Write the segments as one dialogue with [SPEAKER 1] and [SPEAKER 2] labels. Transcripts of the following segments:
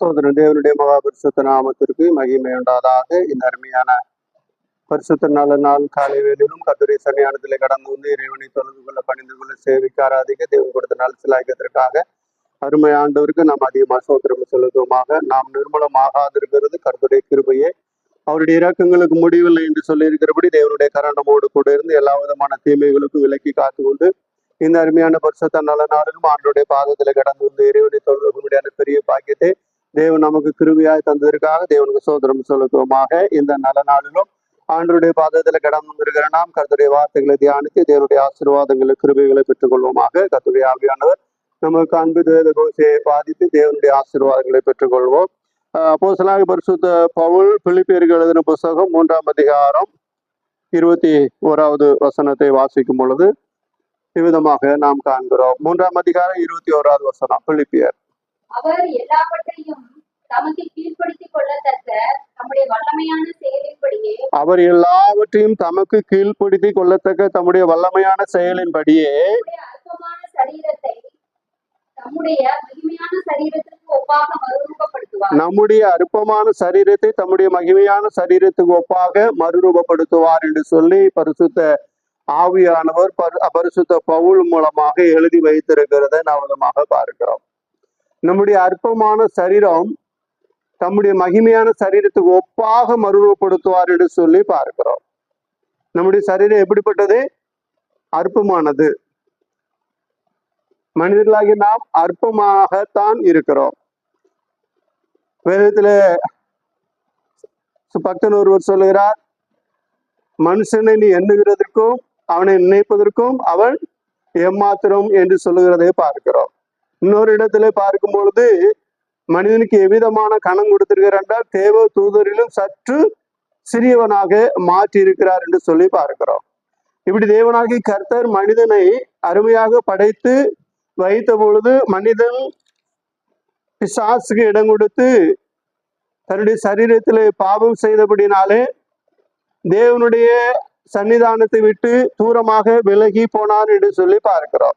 [SPEAKER 1] ஸ்தோத்திரம். தேவனுடைய மகா பரிசுத்த நாமத்திற்கு மகிமை உண்டாதாக. இந்த அருமையான பரிசுத்த நல்ல நாள் காலை வேளையிலும் கர்த்தருடைய சன்னிதானத்திலே கடந்து வந்து இறைவனை தொழுது கொள்ள பணிந்து கொள்ள சேவிக்க ஆராதிக்க தேவன் கொடுத்த நாள் சிலாய்க்கத்திற்காக அருமை ஆண்டவருக்கு நாம் அதிகமாக ஸ்தோத்திரம் செலுத்துவோமாக. நாம் நிர்மூலமாகாதிருக்கிறது கர்த்தருடைய கிருபையே, அவருடைய இரக்கங்களுக்கு முடிவில்லை என்று சொல்லி இருக்கிறபடி தேவனுடைய கரணமோடு கூட இருந்து எல்லா விதமான தீமைகளுக்கும் விலக்கி காத்து கொண்டு இந்த அருமையான பரிசுத்த நல்ல நாளிலும் ஆண்டோடைய பாதத்தில் கடந்து வந்து இறைவனை தொழுவதற்குடியான பெரிய பாக்கியத்தை தேவன் நமக்கு கிருபையாய் தந்ததற்காக தேவனுக்கு சோதரம் செலுத்துவோமாக. இந்த நல்ல நாளிலும் ஆண்டருடைய பாதத்துல கடந்து வந்திருக்கிற நாம் கர்த்தருடைய வார்த்தைகளை தியானித்து தேவனுடைய ஆசீர்வாதங்களை கிருபைகளை பெற்றுக் கொள்வோமாக. கர்த்தருடைய ஆவியானவர் நமக்கு அன்பு வேத கோசையை பாதித்து தேவனுடைய ஆசீர்வாதங்களை பெற்றுக்கொள்வோம். அப்போஸ்தலனாகிய பரிசுத்த பவுல் பிலிப்பியருக்கு எழுதின புத்தகம் 3ஆம் அதிகாரம் 21வது வசனத்தை வாசிக்கும் பொழுது இவ்விதமாக நாம் காண்கிறோம். 3ஆம் அதிகாரம் 21வது வசனம். பிலிப்பியர்:
[SPEAKER 2] அவர் எல்லாவற்றையும் தமக்கு கீழ்ப்படுத்திக் கொள்ளத்தக்க தம்முடைய வல்லமையான செயலின்படியே
[SPEAKER 1] தம்முடைய வல்லமையான செயலின்படியே
[SPEAKER 2] அற்பமான சரீரத்தை தம்முடைய மகிமையான சரீரத்துக்கு ஒப்பாக மறுரூபப்படுத்துவார்.
[SPEAKER 1] நம்முடைய அற்பமான சரீரத்தை தம்முடைய மகிமையான சரீரத்துக்கு ஒப்பாக மறுரூபப்படுத்துவார் என்று சொல்லி பரிசுத்த ஆவியானவர் பரிசுத்த பவுல் மூலமாக எழுதி வைத்திருக்கிறதை நாம் பார்க்கிறோம். நம்முடைய அற்பமான சரீரம் தம்முடைய மகிமையான சரீரத்துக்கு ஒப்பாக மறுரூபப்படுத்துவார் என்று சொல்லி பார்க்கிறோம். நம்முடைய சரீரம் எப்படிப்பட்டது? அற்பமானது. மனிதர்களாகி நாம் அற்பமாகத்தான் இருக்கிறோம். வேதத்துல பக்தன் ஒருவர் சொல்லுகிறார், மனுஷனை நீ எண்ணுகிறதற்கும் அவனை நினைப்பதற்கும் அவன் ஏமாத்திரம் என்று சொல்லுகிறதை பார்க்கிறோம். இன்னொரு இடத்துல பார்க்கும் பொழுது மனிதனுக்கு எவ்விதமான கணம் கொடுத்திருக்கிறார் என்றால் தேவ தூதரிலும் சற்று சிறியவனாக மாற்றி இருக்கிறார் என்று சொல்லி பார்க்கிறோம். இப்படி தேவனாகி கர்த்தர் மனிதனை அருமையாக படைத்து வைத்த பொழுது மனிதன் பிசாசுக்கு இடம் கொடுத்து தன்னுடைய சரீரத்திலே பாவம் செய்தபடினாலே தேவனுடைய சன்னிதானத்தை விட்டு தூரமாக விலகி போனார் என்று சொல்லி பார்க்கிறோம்.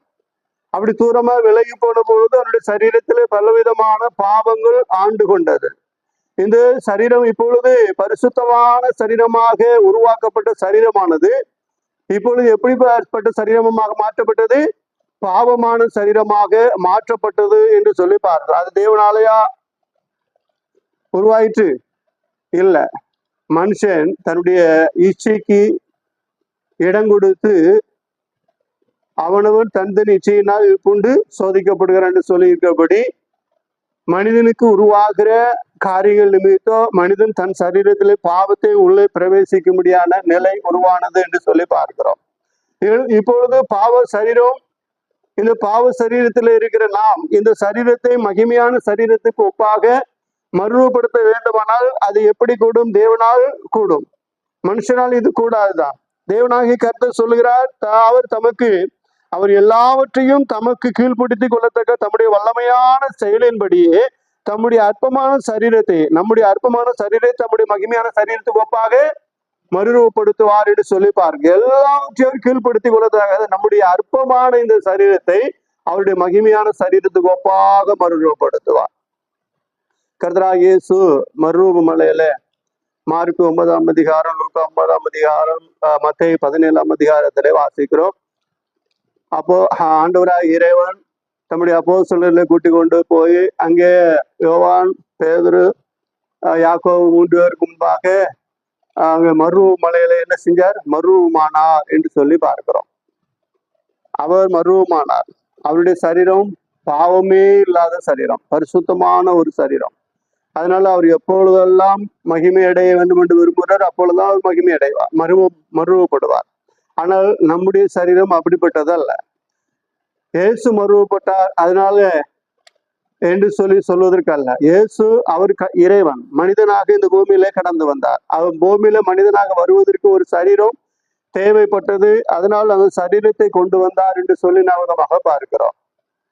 [SPEAKER 1] அப்படி தூரமாக விலகி போன பொழுது அவருடைய சரீரத்திலே பலவிதமான பாவங்கள் ஆண்டு கொண்டது. இந்த சரீரம் இப்பொழுது பரிசுத்தமான சரீரமாக உருவாக்கப்பட்ட சரீரமானது இப்பொழுது எப்படிப்பட்ட சரீரமாக மாற்றப்பட்டது? பாவமான சரீரமாக மாற்றப்பட்டது என்று சொல்லி பார்க்கிறோம். அது தேவனாலயா உருவாயிற்று? இல்லை. மனுஷன் தன்னுடைய இச்சைக்கு இடம் கொடுத்து அவனவன் தன் இச்சையினால் கொண்டு சோதிக்கப்படுகிறான் என்று சொல்லி இருக்கபடி மனிதனுக்கு உருவாகிற காரியங்கள் நிமித்தம் மனிதன் தன் சரீரத்திலே பாவத்தை உள்ளே பிரவேசிக்க முடியாத நிலை உருவானது என்று சொல்லி பார்க்கிறோம். இப்பொழுது பாவ சரீரம், இந்த பாவ சரீரத்தில் இருக்கிற நாம் இந்த சரீரத்தை மகிமையான சரீரத்துக்கு ஒப்பாக மறுரூபப்படுத்த வேண்டுமானால் அது எப்படி கூடும்? தேவனால் கூடும். மனுஷனால் இது கூடாதுதான். தேவனாகி கர்த்தர் சொல்லுகிறார், அவர் எல்லாவற்றையும் தமக்கு கீழ்ப்படுத்திக் கொள்ளத்தக்க தம்முடைய வல்லமையான செயலின்படியே நம்முடைய அற்பமான சரீரத்தை தம்முடைய மகிமையான சரீரத்துக்கு ஒப்பாக மறுரூபப்படுத்துவார் என்று சொல்லி பாருங்க. எல்லாவற்றையும் கீழ்ப்படுத்திக் கொள்ளத்தக்க நம்முடைய அற்பமான இந்த சரீரத்தை அவருடைய மகிமையான சரீரத்துக்கு ஒப்பாக மறுரூபப்படுத்துவார். கர்த்தராகிய இயேசு மறுரூப மலையில மார்க்கு 9ஆம் அதிகாரம், லூக்கா 9ஆம் அதிகாரம், மத்தேயு 17ஆம் அதிகாரத்திலே வாசிக்கிறோம். அப்போ ஆண்டவராய் இறைவன் தம்முடைய அப்போஸ்தலர்களை கூட்டி கொண்டு போய் அங்கே யோவான், பேதுரு, யாக்கோபு 3 பேருக்கு முன்பாக அங்கே மறுரூப மலையில என்ன செஞ்சார்? மறுரூபமானார் என்று சொல்லி பார்க்கிறோம். அவர் மறுரூபமானார். அவருடைய சரீரம் பாவமே இல்லாத சரீரம், பரிசுத்தமான ஒரு சரீரம். அதனால அவர் எப்பொழுதெல்லாம் மகிமை அடைய வேண்டும் என்று விரும்புகிறார், அப்பொழுதுதான் அவர் மகிமை அடைவார், மறுரூபப்படுவார். ஆனால் நம்முடைய சரீரம் அப்படிப்பட்டதல்ல. இயேசு மறுரூபப்பட்டார் அதனால என்று சொல்வதற்கல்ல. இயேசு அவர் இறைவன் மனிதனாக இந்த பூமியிலே கடந்து வந்தார். அவர் பூமியில மனிதனாக வருவதற்கு ஒரு சரீரம் தேவைப்பட்டது. அதனால் அந்த சரீரத்தை கொண்டு வந்தார் என்று சொல்லி நாம் பார்க்கிறோம்.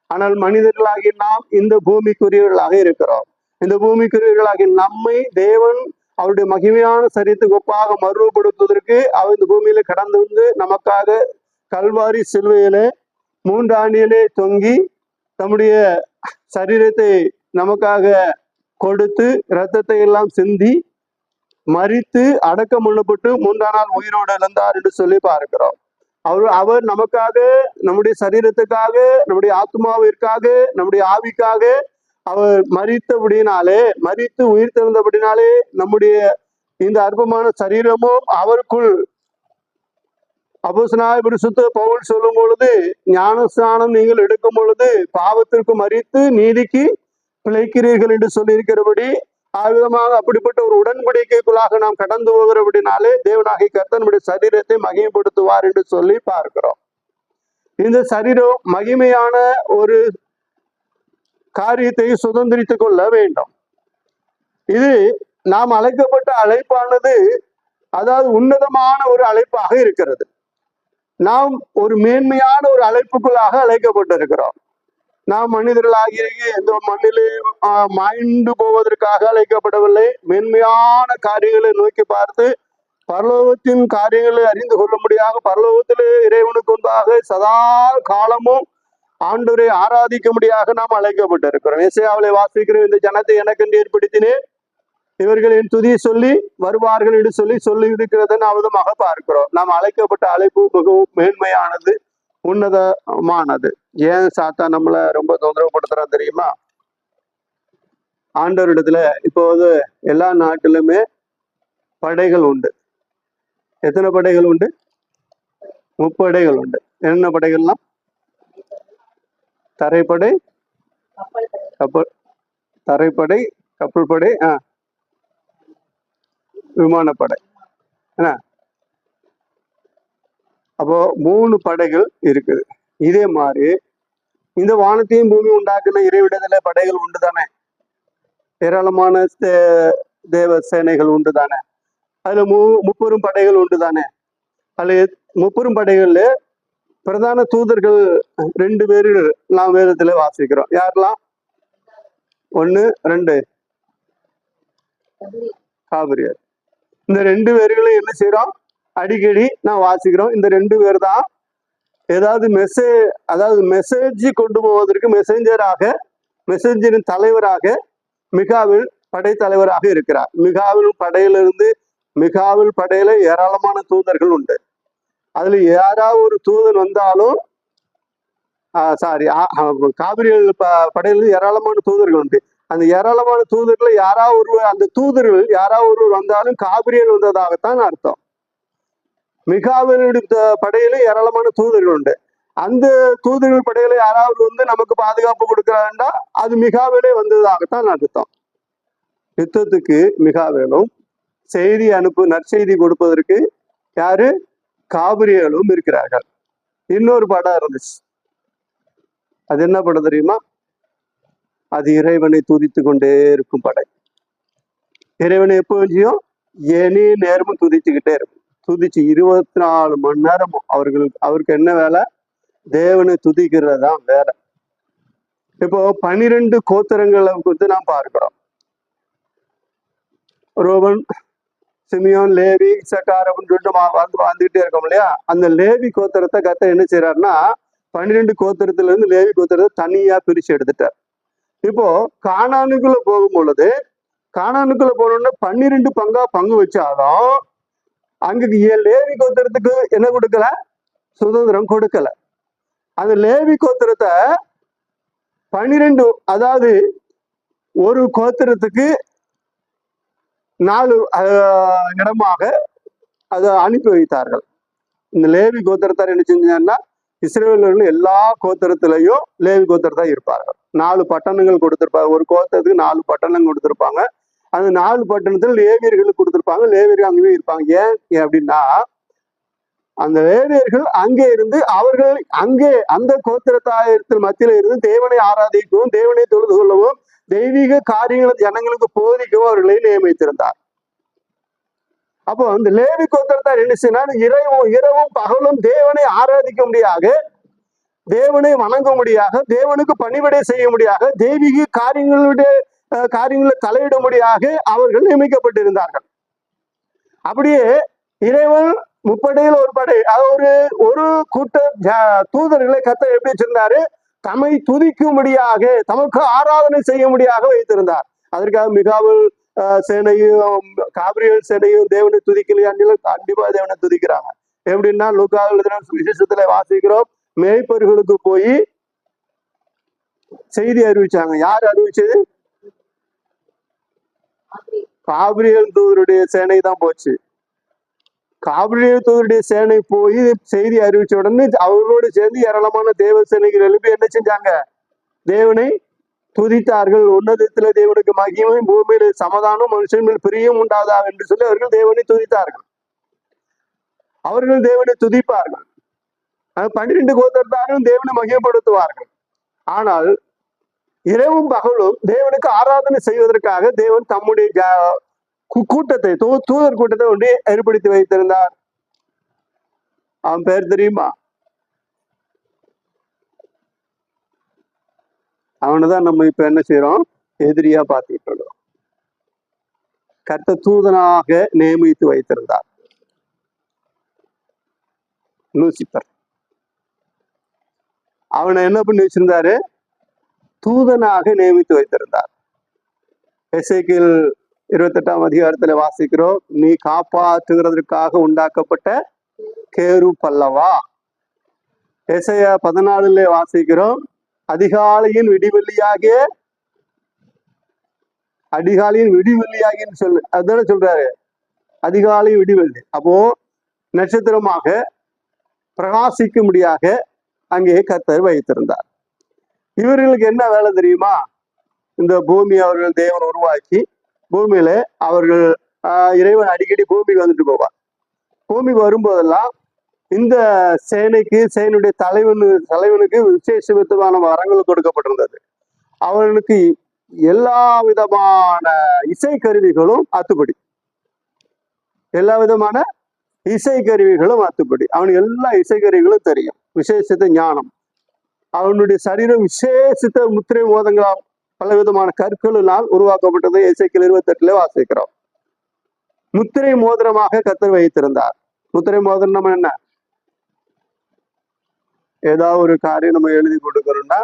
[SPEAKER 1] ஆனால் மனிதர்களாகி நாம் இந்த பூமிக்குரியவர்களாக இருக்கிறோம். இந்த பூமிக்குரியவர்களாகி நம்மை தேவன் அவருடைய மகிமையான சரீரத்துக்கு ஒப்பாக மறுரூபப்படுத்துவதற்கு அவர் இந்த பூமியில கடந்து வந்து நமக்காக கல்வாரி சிலுவையிலே 3 ஆணியிலே தொங்கி தம்முடைய சரீரத்தை நமக்காக கொடுத்து இரத்தத்தை எல்லாம் சிந்தி மரித்து அடக்கம் பண்ணப்பட்டு 3ஆம் நாள் உயிரோடு எழுந்தார் என்று சொல்லி பார்க்கிறோம். அவர் நமக்காக, நம்முடைய சரீரத்துக்காக, நம்முடைய ஆத்மாவிற்காக, நம்முடைய ஆவிக்காக அவர் மரித்தபடினாலே, மரித்து உயிர் தெழுந்தபடினாலே நம்முடைய இந்த அற்பமான சரீரமும் அவருக்குள் அப்போஸ்தலனாகிய பரிசுத்த பவுல் சொல்லும் பொழுது, ஞானஸ்நானம் நீங்கள் எடுக்கும் பொழுது பாவத்திற்கு மரித்து நீதிக்கு பிழைக்கிறீர்கள் என்று சொல்லி இருக்கிறபடி, ஆவிதமாக அப்படிப்பட்ட ஒரு உடன்படிக்கைக்குள்ளாக நாம் கடந்து போகிறபடினாலே தேவனாகிய கர்த்தர் நம்முடைய சரீரத்தை மகிமைப்படுத்துவார் என்று சொல்லி பார்க்கிறோம். இந்த சரீரம் மகிமையான ஒரு காரியத்தை சுதந்திரித்துக் கொள்ள வேண்டும். இது நாம் அழைக்கப்பட்ட அழைப்பானது அதாவது உன்னதமான ஒரு அழைப்பாக இருக்கிறது. நாம் ஒரு மேன்மையான ஒரு அழைப்புக்குள்ளாக அழைக்கப்பட்டிருக்கிறோம். நாம் மனிதர்களாகிய இந்த மண்ணிலே மாய்ந்து போவதற்காக அழைக்கப்படவில்லை. மேன்மையான காரியங்களை நோக்கி பார்த்து பரலோகத்தின் காரியங்களை அறிந்து கொள்ள முடியாத, பரலோகத்திலே இறைவனுக்கு முன்பாக சதா காலமும் ஆண்டவரை ஆராதிக்க முடியாத நாம் அழைக்கப்பட்டிருக்கிறோம். ஏசாயாவிலே வாசிக்கிற, இந்த ஜனத்தை எனக்கென்று ஏற்படுத்தினேன், இவர்கள் என் துதியை சொல்லி வருவார்கள் என்று சொல்லி இருக்கிறத விதமாக பார்க்கிறோம். நாம் அழைக்கப்பட்ட அழைப்பு மிகவும் மேன்மையானது, உன்னதமானது. ஏன் சாத்தா நம்மளை ரொம்ப தொந்தரவுப்படுத்துறான் தெரியுமா? ஆண்டவரிடத்துல இப்போது எல்லா நாட்டிலுமே படைகள் உண்டு. எத்தனை படைகள் உண்டு? முப்படைகள் உண்டு. என்ன படைகள்லாம்? தரைப்படை, தரைப்படை, கப்பல் படை, விமானப்படை. என்ன? அப்போ 3 படைகள் இருக்குது. இதே மாதிரி இந்த வானத்தையும் பூமி உண்டாக்குன இறைவிடத்துல படைகள் உண்டு தானே? ஏராளமான தேவ சேனைகள் உண்டு தானே? அதுல 30 படைகள் உண்டு தானே? அதுல 30 படைகள்ல பிரதான தூதர்கள் 2 பேரு நாம் வேதத்துல வாசிக்கிறோம். யாரெல்லாம்? 1, 2 காபிரியல். இந்த 2 பேர்களையும் என்ன செய்யறோம்? அடிக்கடி நான் வாசிக்கிறோம். இந்த 2 பேர் தான் ஏதாவது மெசேஜ் கொண்டு போவதற்கு மெசேஞ்சரின் தலைவராக மிகாவில் படைத்தலைவராக இருக்கிறார். மிகாவில் படையில ஏராளமான தூதர்கள் உண்டு. அதுல யாராவது ஒரு தூதன் வந்தாலும் காபிரியல் படையில ஏராளமான தூதர்கள் உண்டு. அந்த ஏராளமான தூதர்கள் அந்த தூதர்கள் யாராவது ஒருவர் வந்தாலும் காபிரியல் வந்ததாகத்தான் அர்த்தம். மிகாவிலுடைய படையில ஏராளமான தூதர்கள் உண்டு. அந்த தூதர்கள் படையில யாராவது வந்து நமக்கு பாதுகாப்பு கொடுக்கிறாருண்டா அது மிகாவிலே வந்ததாகத்தான் அர்த்தம். யுத்தத்துக்கு மிகாவேலும் நற்செய்தி கொடுப்பதற்கு யாரு? காபிரியலும் இருக்கிறார்கள். இன்னொரு படம் இருந்துச்சு. அது என்ன படம் தெரியுமா? அது இறைவனை துதித்து கொண்டே இருக்கும் படை. இறைவனை எப்போயும் எனி நேரமும் துதிச்சுக்கிட்டே இருக்கும். துதிச்சு 24 மணி நேரமும் அவருக்கு என்ன வேலை? தேவனை துதிக்கிறதுதான் வேலை. இப்போ 12 கோத்திரங்களை குறித்து நாம் பார்க்கிறோம். ரோபன், சிமியோன், லேவி, இசக்கார் அப்படின்னு சொல்லிட்டு வாழ்ந்துகிட்டே இருக்கோம் இல்லையா? அந்த லேவி கோத்திரத்தை கர்த்தர் என்ன செய்யறாருன்னா 12 கோத்திரத்துல இருந்து லேவி கோத்திரத்தை தனியா பிரிச்சு எடுத்துட்டார். இப்போ கானானுக்குள்ள போகும்பொழுது, கானானுக்குள்ள போனோம்னா 12 பங்கு வச்சாலும் அங்க லேவி கோத்திரத்துக்கு என்ன கொடுக்கல? சுதந்திரம் கொடுக்கல. அந்த லேவி கோத்திரத்தை 12, அதாவது ஒரு கோத்திரத்துக்கு 4 இடமாக அதை அனுப்பி வைத்தார்கள். இந்த லேவி கோத்திரத்தார் என்ன செஞ்சாங்கன்னா, இஸ்ரவேலர்கள் எல்லா கோத்திரத்திலையும் லேவி கோத்திரத்தா இருப்பார்கள். 4 பட்டணங்கள் கொடுத்திருப்பாங்க. ஒரு கோத்திரத்துக்கு 4 பட்டணம் கொடுத்திருப்பாங்க. அந்த 4 பட்டணத்துல லேவியர்களுக்கு கொடுத்திருப்பாங்க. லேவியர்கள் அங்கேயே இருப்பாங்க. ஏன் அப்படின்னா, அந்த லேவியர்கள் அங்கே இருந்து அவர்கள் அங்கே அந்த கோத்திரத்தாயத்தில் மத்தியில இருந்து தேவனை ஆராதிக்கவும், தேவனை தொழுது கொள்ளவும், தெய்வீக காரியங்களை ஜனங்களுக்கு போதிக்கவும் அவர்களை நியமித்திருந்தார். அப்போ அந்த லேவி கோத்திரத்தார் என்ன செய்யணும்? இரவும் பகலும் தேவனை ஆராதிக்க முடியாக, தேவனை வணங்க முடியாக, தேவனுக்கு பணிவிடை செய்ய முடியாக, தெய்வீக காரியங்களை தலையிட முடியாக அவர்கள் நியமிக்கப்பட்டிருந்தார்கள். அப்படியே இறைவன் முப்படையில் ஒரு படை, அதாவது ஒரு கூட்ட தூதர்களை கர்த்தர் எப்படி வச்சிருந்தாரு? தம்மை துதிக்கும்படியாக, தமக்கு ஆராதனை செய்ய முடியாக வைத்திருந்தார். அதற்காக மிகாவில் சேனையும் காபிரியல் சேனையும் தேவனை துதிக்கலையாண்டிலும் கண்டிப்பா தேவனை துதிக்கிறாங்க. எப்படின்னா லூக்காவில் விசேஷத்துல வாசிக்கிறோம், மேய்ப்பர்களுக்கு போய் செய்தி அறிவிச்சாங்க. யார் அறிவிச்சது? காபிரியல் தூதருடைய சேனை தான் போச்சு. காபிரியல் தூதருடைய சேனை போய் செய்தி அறிவிச்ச உடனே அவர்களோடு சேர்ந்து ஏராளமான தேவ சேனைகள் எழுப்பி என்ன செஞ்சாங்க? தேவனை துதித்தார்கள். உன்னதத்துல தேவனுக்கு மகிமை, பூமியில சமாதானம், மனுஷன் மேல் பிரியம் உண்டாதா என்று சொல்லி அவர்கள் தேவனை துதித்தார்கள். அவர்கள் தேவனை துதிப்பார்கள். 12 கோத்திரத்தாரும் தேவனை மகிமைப்படுத்துவார்கள். ஆனால் இரவும் பகலும் தேவனுக்கு ஆராதனை செய்வதற்காக தேவன் தம்முடைய கூட்டத்தை தூதர் கூட்டத்தை ஒன்றே ஏற்படுத்தி வைத்திருந்தார். அவன் பேர் தெரியுமா? அவனைதான் நம்ம இப்ப என்ன செய்யறோம்? எதிரியா பார்த்துட்டு இருக்கோம். கர்த்தர் தூதனாக நியமித்து வைத்திருந்தார் லூசிபர். அவனை என்ன பண்ணி வச்சிருந்தாரு? தூதனாக நியமித்து வைத்திருந்தார். எசேக்கியேல் 28ஆம் அதிகாரத்துல வாசிக்கிறோம், நீ காப்பாற்றுகிறதற்காக உண்டாக்கப்பட்ட கேருப் அல்லவா. எசையா 14 வாசிக்கிறோம், அதிகாலையின் விடிவெள்ளியாகிய சொல்லு, அதுதானே சொல்றாரு, அதிகாலை விடிவெள்ளி. அப்போ நட்சத்திரமாக பிரகாசிக்கும்படியாக அங்கே கர்த்தர் வைத்திருந்தார். இவர்களுக்கு என்ன வேலை தெரியுமா? இந்த பூமி அவர்கள் தேவன் உருவாக்கி பூமியில அவர்கள் இறைவன் அடிக்கடி பூமிக்கு வந்துட்டு போவார். பூமிக்கு வரும்போதெல்லாம் இந்த சேனையுடைய தலைவனுக்கு விசேஷ விதமான வரங்கள் கொடுக்கப்பட்டிருந்தது. அவர்களுக்கு எல்லா விதமான இசை கருவிகளும் அத்துப்படி, எல்லா விதமான இசை கருவிகளும் அத்துப்படி. அவனுக்கு எல்லா இசை கருவிகளும் தெரியும். விசேஷித்த ஞானம். அவனுடைய சரீரம் விசேஷித்த முத்திரை மோதங்களால் பல விதமான கற்களினால் உருவாக்கப்பட்டதை எசேக்கியேல் 28 வாசிக்கிறோம். முத்திரை மோதிரமாக கர்த்தர் வைத்திருந்தார். முத்திரை மோதிரம் நம்ம என்ன? ஏதாவது ஒரு காரியம் நம்ம எழுதி கொடுக்கணும்னா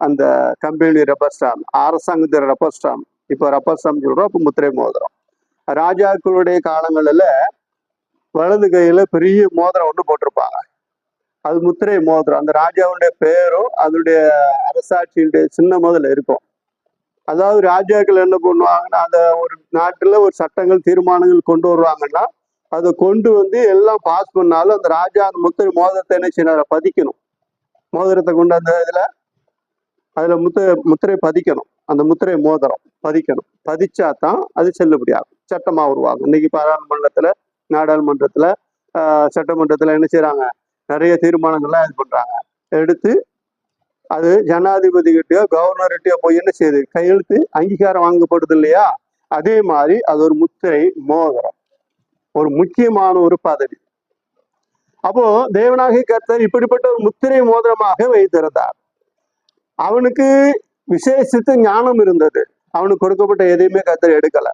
[SPEAKER 1] அந்த கம்பெனி ரப்பர் ஸ்டாம்ப், அரசாங்கத்தின் ரப்பர் ஸ்டாம்ப், இப்போ ரப்பர் ஸ்டாம்ப் சொல்றோம். அப்போ முத்திரை மோதிரம். ராஜாக்களுடைய காலங்களில் வலது கையில பெரிய மோதிரம் ஒன்று போட்டிருப்பாங்க. அது முத்திரை மோதிரம். அந்த ராஜாவுடைய பேரும் அதனுடைய அரசாட்சியுடைய சின்ன முதல்ல இருக்கும். அதாவது ராஜாக்கள் என்ன பண்ணுவாங்கன்னா, அந்த ஒரு நாட்டுல ஒரு சட்டங்கள் தீர்மானங்கள் கொண்டு வருவாங்கன்னா அதை கொண்டு வந்து எல்லாம் பாஸ் பண்ணாலும் அந்த ராஜா அந்த முத்திரை மோதிரத்தை என்ன செய்யணும்? பதிக்கணும். மோதிரத்தை கொண்டு அந்த அதுல முத்திரை பதிக்கணும். அந்த முத்திரை மோதிரம் பதிக்கணும். பதிச்சாதான் அது செல்லுபடியாகும், சட்டமா உருவாகும். இன்னைக்கு பாராளுமன்றத்துல, நாடாளுமன்றத்துல, சட்டமன்றத்துல என்ன செய்யறாங்க? நிறைய தீர்மானங்கள்லாம் இது பண்றாங்க. எடுத்து அது ஜனாதிபதி கிட்டயோ கவர்னர்கிட்டயோ போய் என்ன செய்யுது? கையெழுத்து அங்கீகாரம் வாங்கப்படுது இல்லையா? அதே மாதிரி அது ஒரு முத்திரை மோதிரம், ஒரு முக்கியமான ஒரு பதவி. அப்போ தேவனாகிய கர்த்தர் இப்படிப்பட்ட ஒரு முத்திரை மோதிரமாக வைத்திருந்தார். அவனுக்கு விசேஷித்த ஞானம் இருந்தது. அவனுக்கு கொடுக்கப்பட்ட எதையுமே கர்த்தர் எடுக்கல.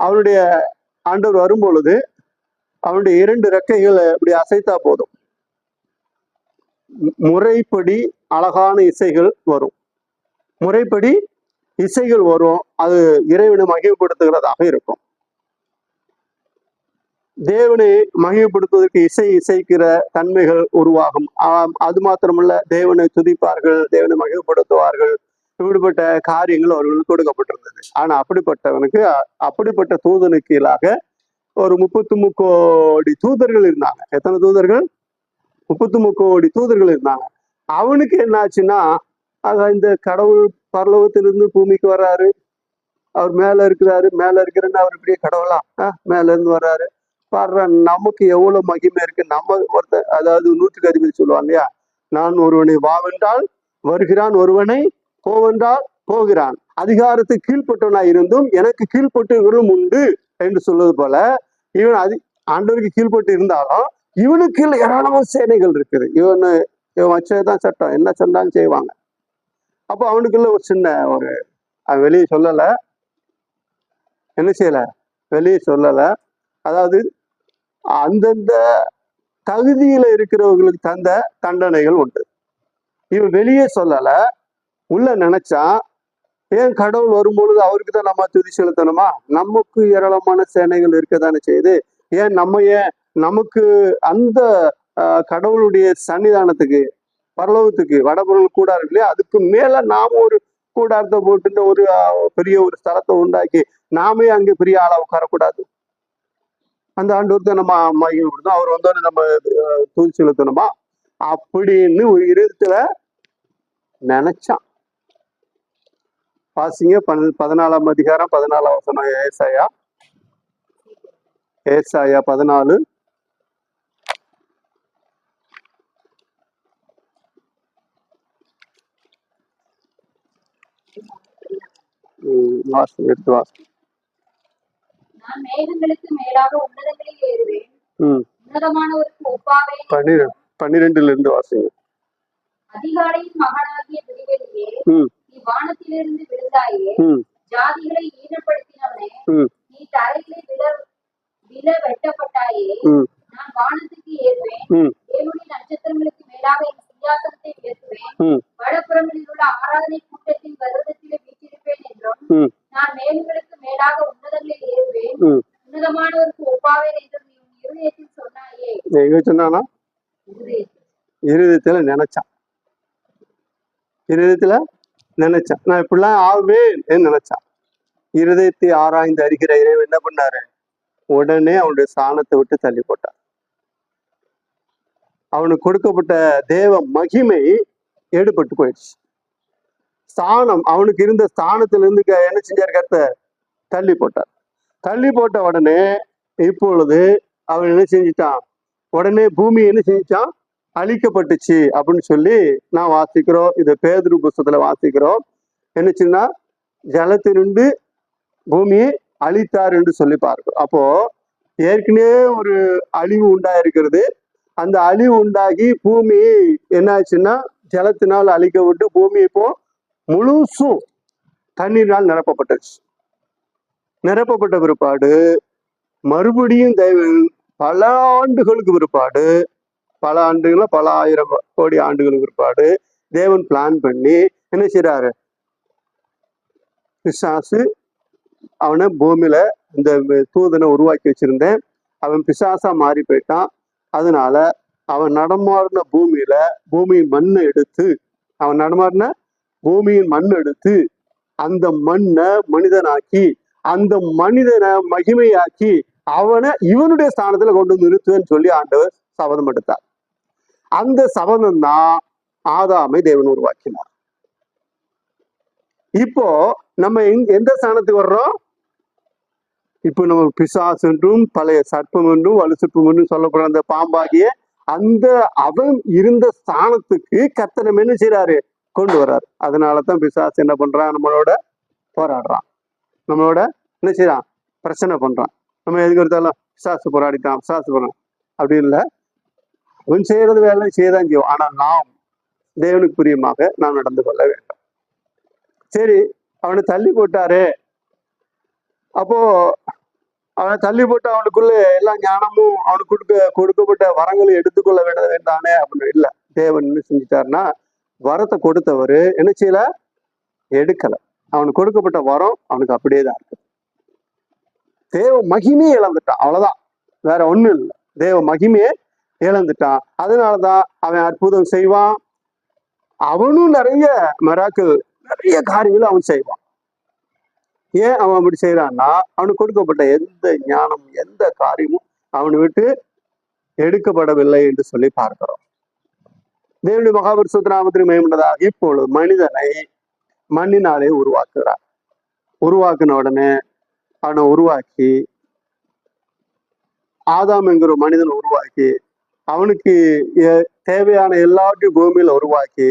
[SPEAKER 1] அவனுடைய ஆண்டவர் வரும் பொழுது அவனுடைய 2 ரெக்கைகளை இப்படி அசைத்தா போதும், முறைப்படி அழகான இசைகள் வரும். முறைப்படி இசைகள் வரும். அது இறைவனை மகிமைப்படுத்துகிறதாக இருக்கும். தேவனை மகிமைப்படுத்துவதற்கு இசைக்கிற தன்மைகள் உருவாகும். அது மாத்திரமல்ல, தேவனை துதிப்பார்கள், தேவனை மகிமைப்படுத்துவார்கள். இப்படிப்பட்ட காரியங்கள் அவர்களுக்கு கொடுக்கப்பட்டிருந்தது. ஆனா அப்படிப்பட்ட தூதனுக்கு கீழாக ஒரு 33 கோடி தூதர்கள் இருந்தாங்க. எத்தனை தூதர்கள்? 33 கோடி தூதர்கள் இருந்தாங்க. அவனுக்கு என்ன ஆச்சுன்னா, இந்த கடவுள் பரலோகத்திலிருந்து பூமிக்கு வர்றாரு, அவர் மேல இருக்கிறன்னு அவர் இப்படியே கடவுளா மேல இருந்து வர்றாரு. நமக்கு எவ்வளவு மகிமை இருக்கு. நம்ம ஒருத்தர், அதாவது 100க்கு அதிபதி சொல்லுவாங்க இல்லையா, நான் ஒருவனை வாவென்றால் வருகிறான், ஒருவனை போவென்றால் போகிறான், அதிகாரத்துக்கு கீழ்பட்டவனாய் இருந்தும் எனக்கு கீழ்பட்டவர்களும் உண்டு என்று சொல்வது போல, இவன் ஆண்டவருக்கு கீழ்பட்டு இருந்தாலும் இவனுக்கு கீழே ஏராளமான சேனைகள் இருக்குது. இவன் வச்சதுதான் சட்டம், என்ன சொன்னாலும் செய்வாங்க. அப்போ அவனுக்குள்ள ஒரு சின்ன அவன் வெளியே சொல்லல, என்ன செய்யல, வெளியே சொல்லல. அதாவது அந்தந்த தகுதியில இருக்கிறவங்களுக்கு தந்த தண்டனைகள் உண்டு. இவன் வெளியே சொல்லல, உள்ள நினைச்சா ஏன் கடவுள் வரும்பொழுது அவருக்கு தான் நம்ம துதி செலுத்தணுமா? நமக்கு ஏராளமான சேனைகள் இருக்கதானே செய்யுது. ஏன் நமக்கு அந்த கடவுளுடைய சன்னிதானத்துக்கு பரலோகத்துக்கு வடபொருள் கூடாரம் இல்லையா, அதுக்கு மேல நாம ஒரு கூடாரத்தை போட்டு ஒரு பெரிய ஒரு ஸ்தலத்தை உண்டாக்கி நாமே அங்கே பெரிய ஆளா உட்காரக்கூடாது. அந்த ஆண்டவருக்கு நம்ம மகிமை கொடுத்தோம், அவர் வந்தோடனே நம்ம துதி செலுத்தணுமா அப்படின்னு ஒரு இருதயத்துல நினைச்சான். வாசிங்க 14ஆம் அதிகாரம் 14ஆம் வசனம். ஏசாயா 14. எடுத்து வாசி.
[SPEAKER 2] நான் மேகங்களுக்கு மேலாக உன்னதங்களில் ஏறுவேன், உன்னதமானவருக்கு ஒப்பாவேன்.
[SPEAKER 1] 12 இருந்து வாசிங்க.
[SPEAKER 2] அதிகாலையின் மகனாகிய விடிவெளியே, நீ வானத்திலிருந்து விழுந்தாயே, ஜாதிகளை ஈனப்படுத்தினவனே, நீ தரையிலே விழ வெட்டப்பட்டாயே. நான் வானத்துக்கு ஏறுவேன், தேவனுடைய நட்சத்திரங்களுக்கு மேலாக என் சிங்காசனத்தை உயர்த்துவேன், வடபுறங்களில் உள்ள ஆராதனை கூட்டத்தின் வருடத்திலே வீற்றிருப்பேன் என்றும், நான் மேகங்களுக்கு மேலாக உன்னதங்களில் ஏறுவேன், உன்னதமானவருக்கு ஒப்பாவேன் என்றும் நீ உன் இருதயத்தில் சொன்னாயே.
[SPEAKER 1] எங்க சொன்னானா? இருதயத்துல நினைச்சான். இருதயத்துல நினைச்சான், நான் இப்படிலாம் ஆவேன் நினைச்சான். இருதயத்தை ஆராய்ந்து அறிகிற இறைவன் என்ன பண்ணாரு? உடனே அவனுடைய ஸ்தானத்தை விட்டு தள்ளி போட்டார். அவனுக்கு கொடுக்கப்பட்ட தேவ மகிமை எடுபட்டு போயிடுச்சு. ஸ்தானம், அவனுக்கு இருந்த ஸ்தானத்துல இருந்து என்ன செஞ்சார்? கர்த்தர் தள்ளி போட்டார். தள்ளி போட்ட உடனே இப்பொழுது அவன் என்ன செஞ்சிட்டான்? உடனே பூமி என்ன செஞ்சிட்டான்? அழிக்கப்பட்டுச்சு அப்படின்னு சொல்லி நான் வாசிக்கிறோம். இது பேதுரு புஸ்தகத்துல வாசிக்கிறோம். என்னச்சுன்னா, ஜலத்திலிருந்து பூமியை அழித்தார் என்று சொல்லி பார்க்கிறோம். அப்போ ஏற்கனவே ஒரு அழிவு உண்டாயிருக்கிறது. அந்த அழிவு உண்டாகி பூமி என்னாச்சுன்னா ஜலத்தினால் அழிக்க விட்டு பூமி இப்போ முழுசும் தண்ணீரால் நிரப்பப்பட்டுச்சு. நிரப்பப்பட்ட பிற்பாடு மறுபடியும் பல ஆண்டுகளுக்கு பிற்பாடு, பல ஆண்டுகள பல ஆயிரம் கோடி ஆண்டுகளுக்கு பிற்பாடு தேவன் பிளான் பண்ணி என்ன செய்யறாரு? பிசாசு அவனை பூமியில இந்த தூதனை உருவாக்கி வச்சிருந்தேன், அவன் பிசாசா மாறி போயிட்டான். அதனால அவன் நடமாடின பூமியின் மண்ணை எடுத்து அந்த மண்ணை மனிதனாக்கி, அந்த மனிதனை மகிமையாக்கி அவனை இவனுடைய ஸ்தானத்துல கொண்டு வந்து நிறுத்துவேன்னு சொல்லி ஆண்டவர் சபதம் எடுத்தார். அந்த சபதம் தான் ஆதாமை தேவன் உருவாக்கினார். இப்போ நம்ம எந்த ஸ்தானத்துக்கு வர்றோம்? இப்போ நம்ம பிசாசு என்றும் பழைய சர்ப்பம் என்றும் வலுசர்ப்பம் என்றும் சொல்லப்படுற அந்த பாம்பாகிய அந்த அவன் இருந்த ஸ்தானத்துக்கு கர்த்தர் நம்ம என்ன செய்யறாரு? கொண்டு வர்றாரு. அதனாலதான் பிசாசு என்ன பண்றான்? நம்மளோட போராடுறான், நம்மளோட என்ன செய்யறான்? பிரச்சனை பண்றான். நம்ம எதுக்கு எடுத்தாலும் பிசாசு போராடிட்டான், பிசாசு போறான் அப்படி இல்லை. அவன் செய்யறது வேலை செய்யதான் செய்வோம். ஆனா நாம் தேவனுக்கு பிரியமாக நாம் நடந்து கொள்ள வேண்டும். சரி, அவனை தள்ளி போட்டாரு. அப்போ அவனை தள்ளி போட்டு அவனுக்குள்ள எல்லா ஞானமும் அவனுக்கு கொடுக்கப்பட்ட வரங்களை எடுத்துக்கொள்ள வேண்டானே அப்படின்னு இல்லை. தேவன் என்ன செஞ்சிட்டாருன்னா, வரத்தை கொடுத்தவர் என்ன செய்யல? எடுக்கல. அவனுக்கு கொடுக்கப்பட்ட வரம் அவனுக்கு அப்படியே தான் இருக்கு. தேவ மகிமையை இழந்துட்டான், அவ்வளவுதான், வேற ஒண்ணும் இல்லை. தேவ மகிமையை இழந்துட்டான். அதனாலதான் அவன் அற்புதம் செய்வான், அவனும் நிறைய மிராக்கிள், நிறைய காரியங்களும் அவன் செய்வான். ஏன் அவன் அப்படி செய்யறான்னா, அவனுக்கு கொடுக்கப்பட்ட எந்த ஞானம் எந்த காரியமும் அவனை விட்டு எடுக்கப்படவில்லை என்று சொல்லி பார்க்கிறோம். தேவனுடைய மகாபரிசுத்த நாமத்திற்கு மகிமையுண்டதாக. இப்பொழுது மனிதனை மண்ணினாலே உருவாக்குகிறார். உருவாக்குன உடனே அவனை உருவாக்கி, ஆதாம் என்கிற மனிதனை உருவாக்கி, அவனுக்கு தேவையான எல்லாத்தையும் பூமியில உருவாக்கி,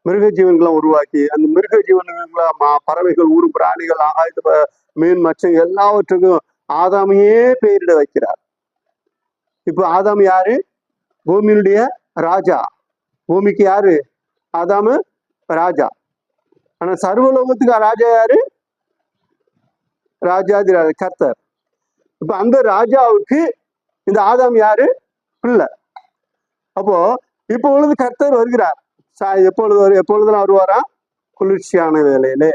[SPEAKER 1] மிருக ஜீவன்களாம் உருவாக்கி, அந்த மிருக ஜீவன்களா பறவைகள், ஊர் பிராணிகள், ஆகாயத்து மீன், மச்சம் எல்லாவற்றுக்கும் ஆதாமையே பெயரிட வைக்கிறார். இப்ப ஆதாம் யாரு? பூமியினுடைய ராஜா. பூமிக்கு யாரு? ஆதாமு ராஜா. ஆனா சர்வலோகத்துக்கு ராஜா யாரு? ராஜாதி ராஜா கர்த்தர். இப்ப அந்த ராஜாவுக்கு இந்த ஆதாம் யாரு? பிள்ளை. அப்போ இப்பொழுது கர்த்தர் வருகிறார். எப்பொழுதெல்லாம் வருவாரா? குளிர்ச்சியான வேலையில.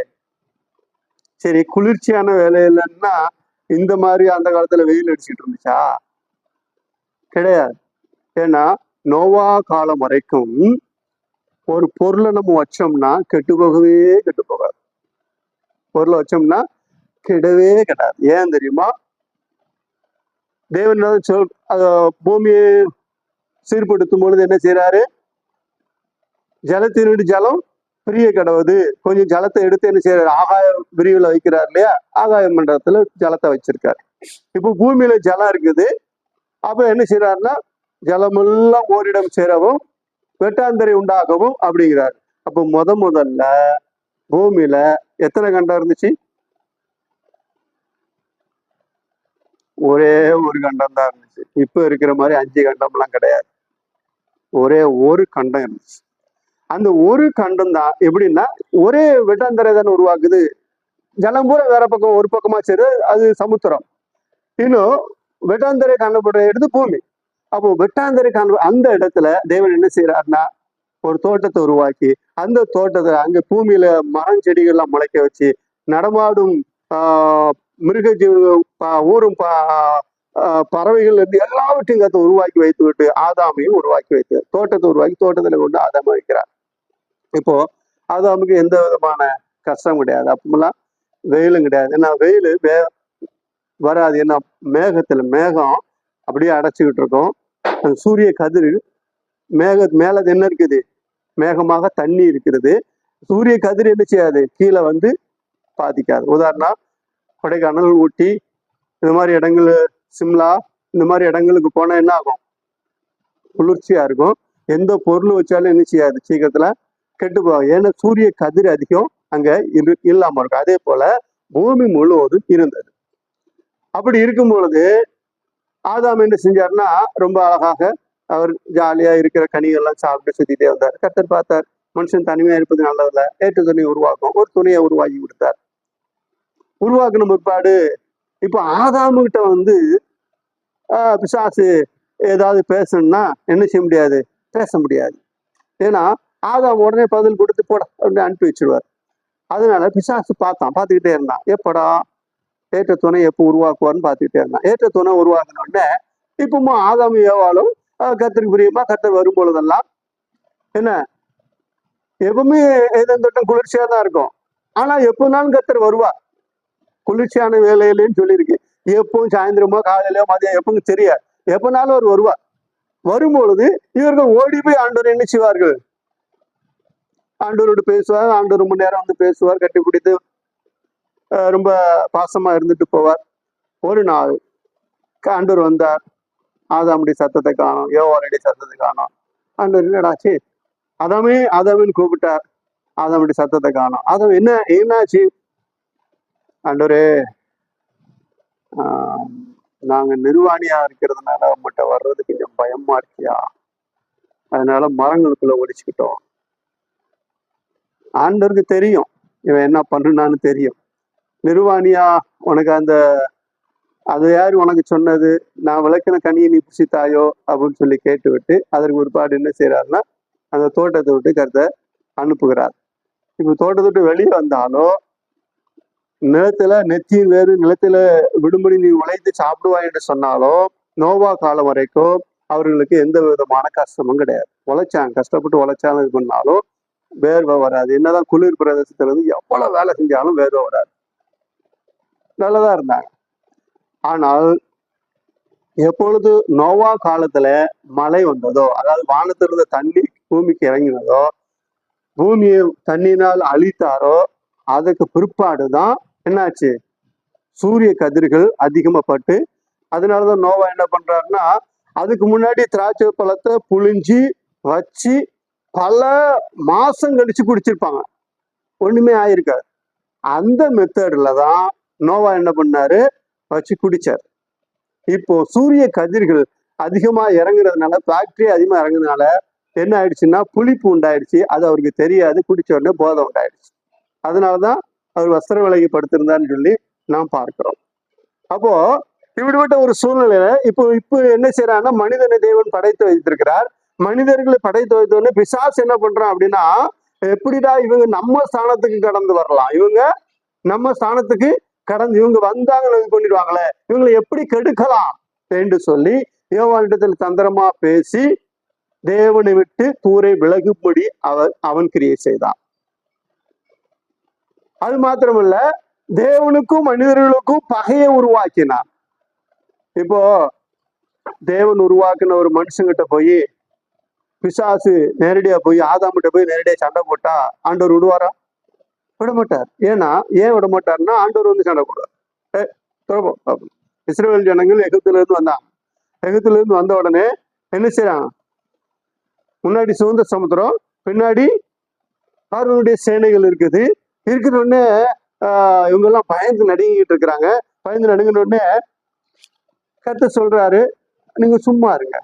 [SPEAKER 1] சரி, குளிர்ச்சியான வேலையிலன்னா இந்த மாதிரி அந்த காலத்துல வெயில் அடிச்சுட்டு இருந்துச்சா? கிடையாது. ஏன்னா நோவா காலம் வரைக்கும் ஒரு பொருளை நம்ம வச்சோம்னா கெட்டு போகவே கெட்டு போகாது. பொருளை வச்சோம்னா கெடவே கெடாது. ஏன் தெரியுமா? தேவன் பூமியை சீர்படுத்தும் பொழுது என்ன செய்யறாரு? ஜலத்தினுடைய ஜலம் பிரிய கடவுது. கொஞ்சம் ஜலத்தை எடுத்து என்ன செய்யறாரு? ஆகாய விரிவுல வைக்கிறார் இல்லையா? ஆகாய மண்டலத்துல ஜலத்தை வச்சிருக்காரு. இப்போ பூமியில ஜலம் இருக்குது. அப்ப என்ன செய்யறாருன்னா ஜலமெல்லாம் ஓரிடம் சேரவும் வெட்டாந்தரை உண்டாகவும் அப்படிங்கிறார். அப்போ முதல்ல பூமியில எத்தனை கண்டம் இருந்துச்சு? ஒரே ஒரு கண்டம் தான் இருந்துச்சு. இப்ப இருக்கிற மாதிரி 5 கண்டம்லாம் கிடையாது. ஒரே ஒரு கண்டம் இருந்துச்சு. அந்த ஒரு கண்டம் தான் எப்படின்னா ஒரே வெட்டாந்தரை தானே உருவாக்குது. ஜலம் பூரா வேற பக்கம் ஒரு பக்கமா சேரு, அது சமுத்திரம். இன்னும் வெட்டாந்தரை காணப்படுற இடத்து பூமி. அப்போ வெட்டாந்தரை அந்த இடத்துல தேவன் என்ன செய்யறாருன்னா ஒரு தோட்டத்தை உருவாக்கி அந்த தோட்டத்தை அங்க பூமியில மரம் செடிகள்லாம் முளைக்க வச்சு நடமாடும் மிருக ஜீவன்கள் ஊரும் பறவைகள் இருந்து எல்லாவற்றையும் கத்தை உருவாக்கி வைத்து விட்டு ஆதாமையும் உருவாக்கி வைத்து தோட்டத்தை உருவாக்கி தோட்டத்துல கொண்டு ஆதாம வைக்கிறார். இப்போ ஆதாமுக்கு எந்த விதமான கஷ்டம் கிடையாது. அப்பெல்லாம் வெயிலும் கிடையாது. ஏன்னா வெயில் வராது. ஏன்னா மேகம் அப்படியே அடைச்சிக்கிட்டு இருக்கும். அந்த சூரிய கதிர் மேல என்ன இருக்குது? மேகமாக தண்ணி இருக்கிறது. சூரிய கதிர் என்ன செய்யாது? கீழே வந்து பாதிக்காது. உதாரணம் கொடைக்கானல், ஊட்டி இந்த மாதிரி இடங்கள், சிம்லா இந்த மாதிரி இடங்களுக்கு போனா என்ன ஆகும்? குளிர்ச்சியா இருக்கும். எந்த பொருள் வச்சாலும் என்ன செய்யாது? சீக்கிரத்துல கெட்டு போகும். ஏன்னா சூரிய கதிர் அதிகம் அங்க இல்லாம இருக்கும். அதே போல பூமி முழுவதும் இருந்தது. அப்படி இருக்கும் பொழுது ஆதாம் என்ன செஞ்சாருன்னா ரொம்ப அழகாக அவர் ஜாலியா இருக்கிற கனிகள்லாம் சாப்பிட்டு சுத்திட்டே வந்தார். கர்த்தர் பார்த்தார், மனுஷன் தனிமையா இருப்பது நல்லதில்ல, ஏற்ற துணி உருவாக்கும். ஒரு துணியை உருவாக்கி கொடுத்தார். உருவாக்கின பிற்பாடு இப்போ ஆதாமு கிட்ட வந்து பிசாசு ஏதாவது பேசணும்னா என்ன செய்ய முடியாது? பேச முடியாது. ஏன்னா ஆதாம் உடனே பதில் கொடுத்து போட அப்படின்னு அனுப்பி வச்சிருவார். அதனால பிசாசு பார்த்துக்கிட்டே இருந்தான். எப்படா ஏற்ற துணை எப்போ உருவாக்குவார்னு பார்த்துக்கிட்டே இருந்தான். ஏற்ற துணை உருவாக்குன உடனே இப்பமா ஆதாமு ஏவாளும் கர்த்தருக்கு பிரியமா கர்த்தர் வரும் பொழுதெல்லாம் என்ன எப்பவுமே ஏதேன் தோட்டம் குளிர்ச்சியா தான் இருக்கும். ஆனா எப்போனாலும் கர்த்தர் வருவார். குளிர்ச்சியான வேலையிலன்னு சொல்லியிருக்கு. எப்பவும் சாயந்தரமோ காலையிலயோ மதியம் எப்பவும் தெரியாது. எப்பனாலும் அவர் வருவார். வரும்பொழுது இவர்கள் ஓடி போய் ஆண்டவர் என்ன செய்வார்கள்? ஆண்டவரோடு பேசுவார். ஆண்டவர் ரொம்ப நேரம் வந்து பேசுவார், கட்டி பிடித்து ரொம்ப பாசமா இருந்துட்டு போவார். ஒரு நாள் ஆண்டவர் வந்தார். ஆதாமுடைய சத்தத்தை காணோம், யோவாளுடைய சத்தத்தை காணோம். ஆண்டவர் என்னடாச்சு? ஆதாமின்னு கூப்பிட்டார். ஆதாமுடைய சத்தத்தை காணோம். ஆதாம் என்னாச்சு? ஆண்டவரே, நாங்க நிர்வாணியா இருக்கிறதுனால உங்கள்கிட்ட வர்றது கொஞ்சம் பயமா இருக்கியா? அதனால மரங்களுக்குள்ள ஒழிச்சுக்கிட்டோம். ஆண்டவருக்கு தெரியும் இவன் என்ன பண்ணுனான்னு தெரியும். நிர்வாணியா உனக்கு அது யாரு உனக்கு சொன்னது? நான் விளக்கின கனியை நீ புசித்தாயோ அப்படின்னு சொல்லி கேட்டு விட்டு அதற்கு ஒரு பாடு என்ன செய்யறாருன்னா அந்த தோட்டத்தை விட்டு கர்த்தர் அனுப்புகிறார். இப்ப தோட்டத்தை விட்டு வெளியே வந்தாலும் நிலத்துல நெத்தியின் வேறு நிலத்துல விடும்படி நீ உழைத்து சாப்பிடுவாய் என்று சொன்னாலும் நோவா காலம் வரைக்கும் அவர்களுக்கு எந்த விதமான கஷ்டமும் கிடையாது. உழைச்சாங்க, கஷ்டப்பட்டு உழைச்சாலும் இது பண்ணாலும் வேர்வை வராது. என்னதான் குளிர் பிரதேசத்துல இருந்து எவ்வளவு வேலை செஞ்சாலும் வேர்வை வராது. நல்லதா இருந்தாங்க. ஆனால் எப்பொழுது நோவா காலத்துல மழை வந்ததோ, அதாவது வானத்திலிருந்த தண்ணி பூமிக்கு இறங்கினதோ, பூமியை தண்ணினால் அழித்தாரோ, அதுக்கு பிற்பாடுதான் என்னாச்சு? சூரிய கதிர்கள் அதிகமாப்பட்டு, அதனாலதான் நோவா என்ன பண்றாருன்னா அதுக்கு முன்னாடி திராட்சை பழத்தை புழிஞ்சி வச்சு பல மாசம் கழிச்சு குடிச்சிருப்பாங்க, ஒண்ணுமே ஆயிருக்காது. அந்த மெத்தட்ல தான் நோவா என்ன பண்ணாரு? வச்சு குடிச்சார். இப்போ சூரிய கதிர்கள் அதிகமா இறங்குறதுனால, பாக்டீரியா அதிகமா இறங்குறதுனால என்ன ஆயிடுச்சுன்னா புளிப்பு உண்டாயிடுச்சு. அது அவருக்கு தெரியாது. குடிச்ச உடனே போதை உண்டாயிடுச்சு. அதனாலதான் அவர் வஸ்திர விலகி படுத்திருந்தான்னு சொல்லி நாம் பார்க்கிறோம். அப்போ இப்படிப்பட்ட ஒரு சூழ்நிலையில இப்போ என்ன செய்யறாங்கன்னா மனிதனை தேவன் படைத்து வைத்திருக்கிறார். மனிதர்களை படைத்து வைத்தோடனே பிசாசு என்ன பண்றான் அப்படின்னா எப்படிடா இவங்க நம்ம ஸ்தானத்துக்கு கடந்து வரலாம், இவங்க நம்ம ஸ்தானத்துக்கு கடந்து இவங்க வந்தாங்க பண்ணிடுவாங்களே, இவங்களை எப்படி கெடுக்கலாம் என்று சொல்லி யோவானிடத்தில் தந்திரமா பேசி தேவனை விட்டு தூரை விலகும்படி அவன் கிரியை செய்தான். அது மாத்திரமல்ல, தேவனுக்கும் மனிதர்களுக்கும் பகையை உருவாக்கினான். இப்போ தேவன் உருவாக்கின ஒரு மனுஷங்கிட்ட போய் பிசாசு நேரடியா போய் ஆதாமிட்ட போய் நேரடியா சண்டை போட்டா ஆண்டவர் விடுவாரா? விட மாட்டார். ஏன் விட மாட்டார்னா, ஆண்டவர் வந்து சண்டை போடுவார். இஸ்ரவேல் ஜனங்கள் எகிப்துல இருந்து வந்தாங்க. எகிப்துல இருந்து வந்த உடனே என்ன செய்யறாங்க? முன்னாடி சுதந்திர சமுத்திரம், பின்னாடி பார்வனுடைய சேனைகள் இருக்குது. இருக்கிற உடனே இவங்க எல்லாம் பயந்து நடுங்கிட்டு இருக்கிறாங்க. பயந்து நடுங்கின உடனே கர்த்தர் சொல்றாரு, நீங்க சும்மா இருங்க,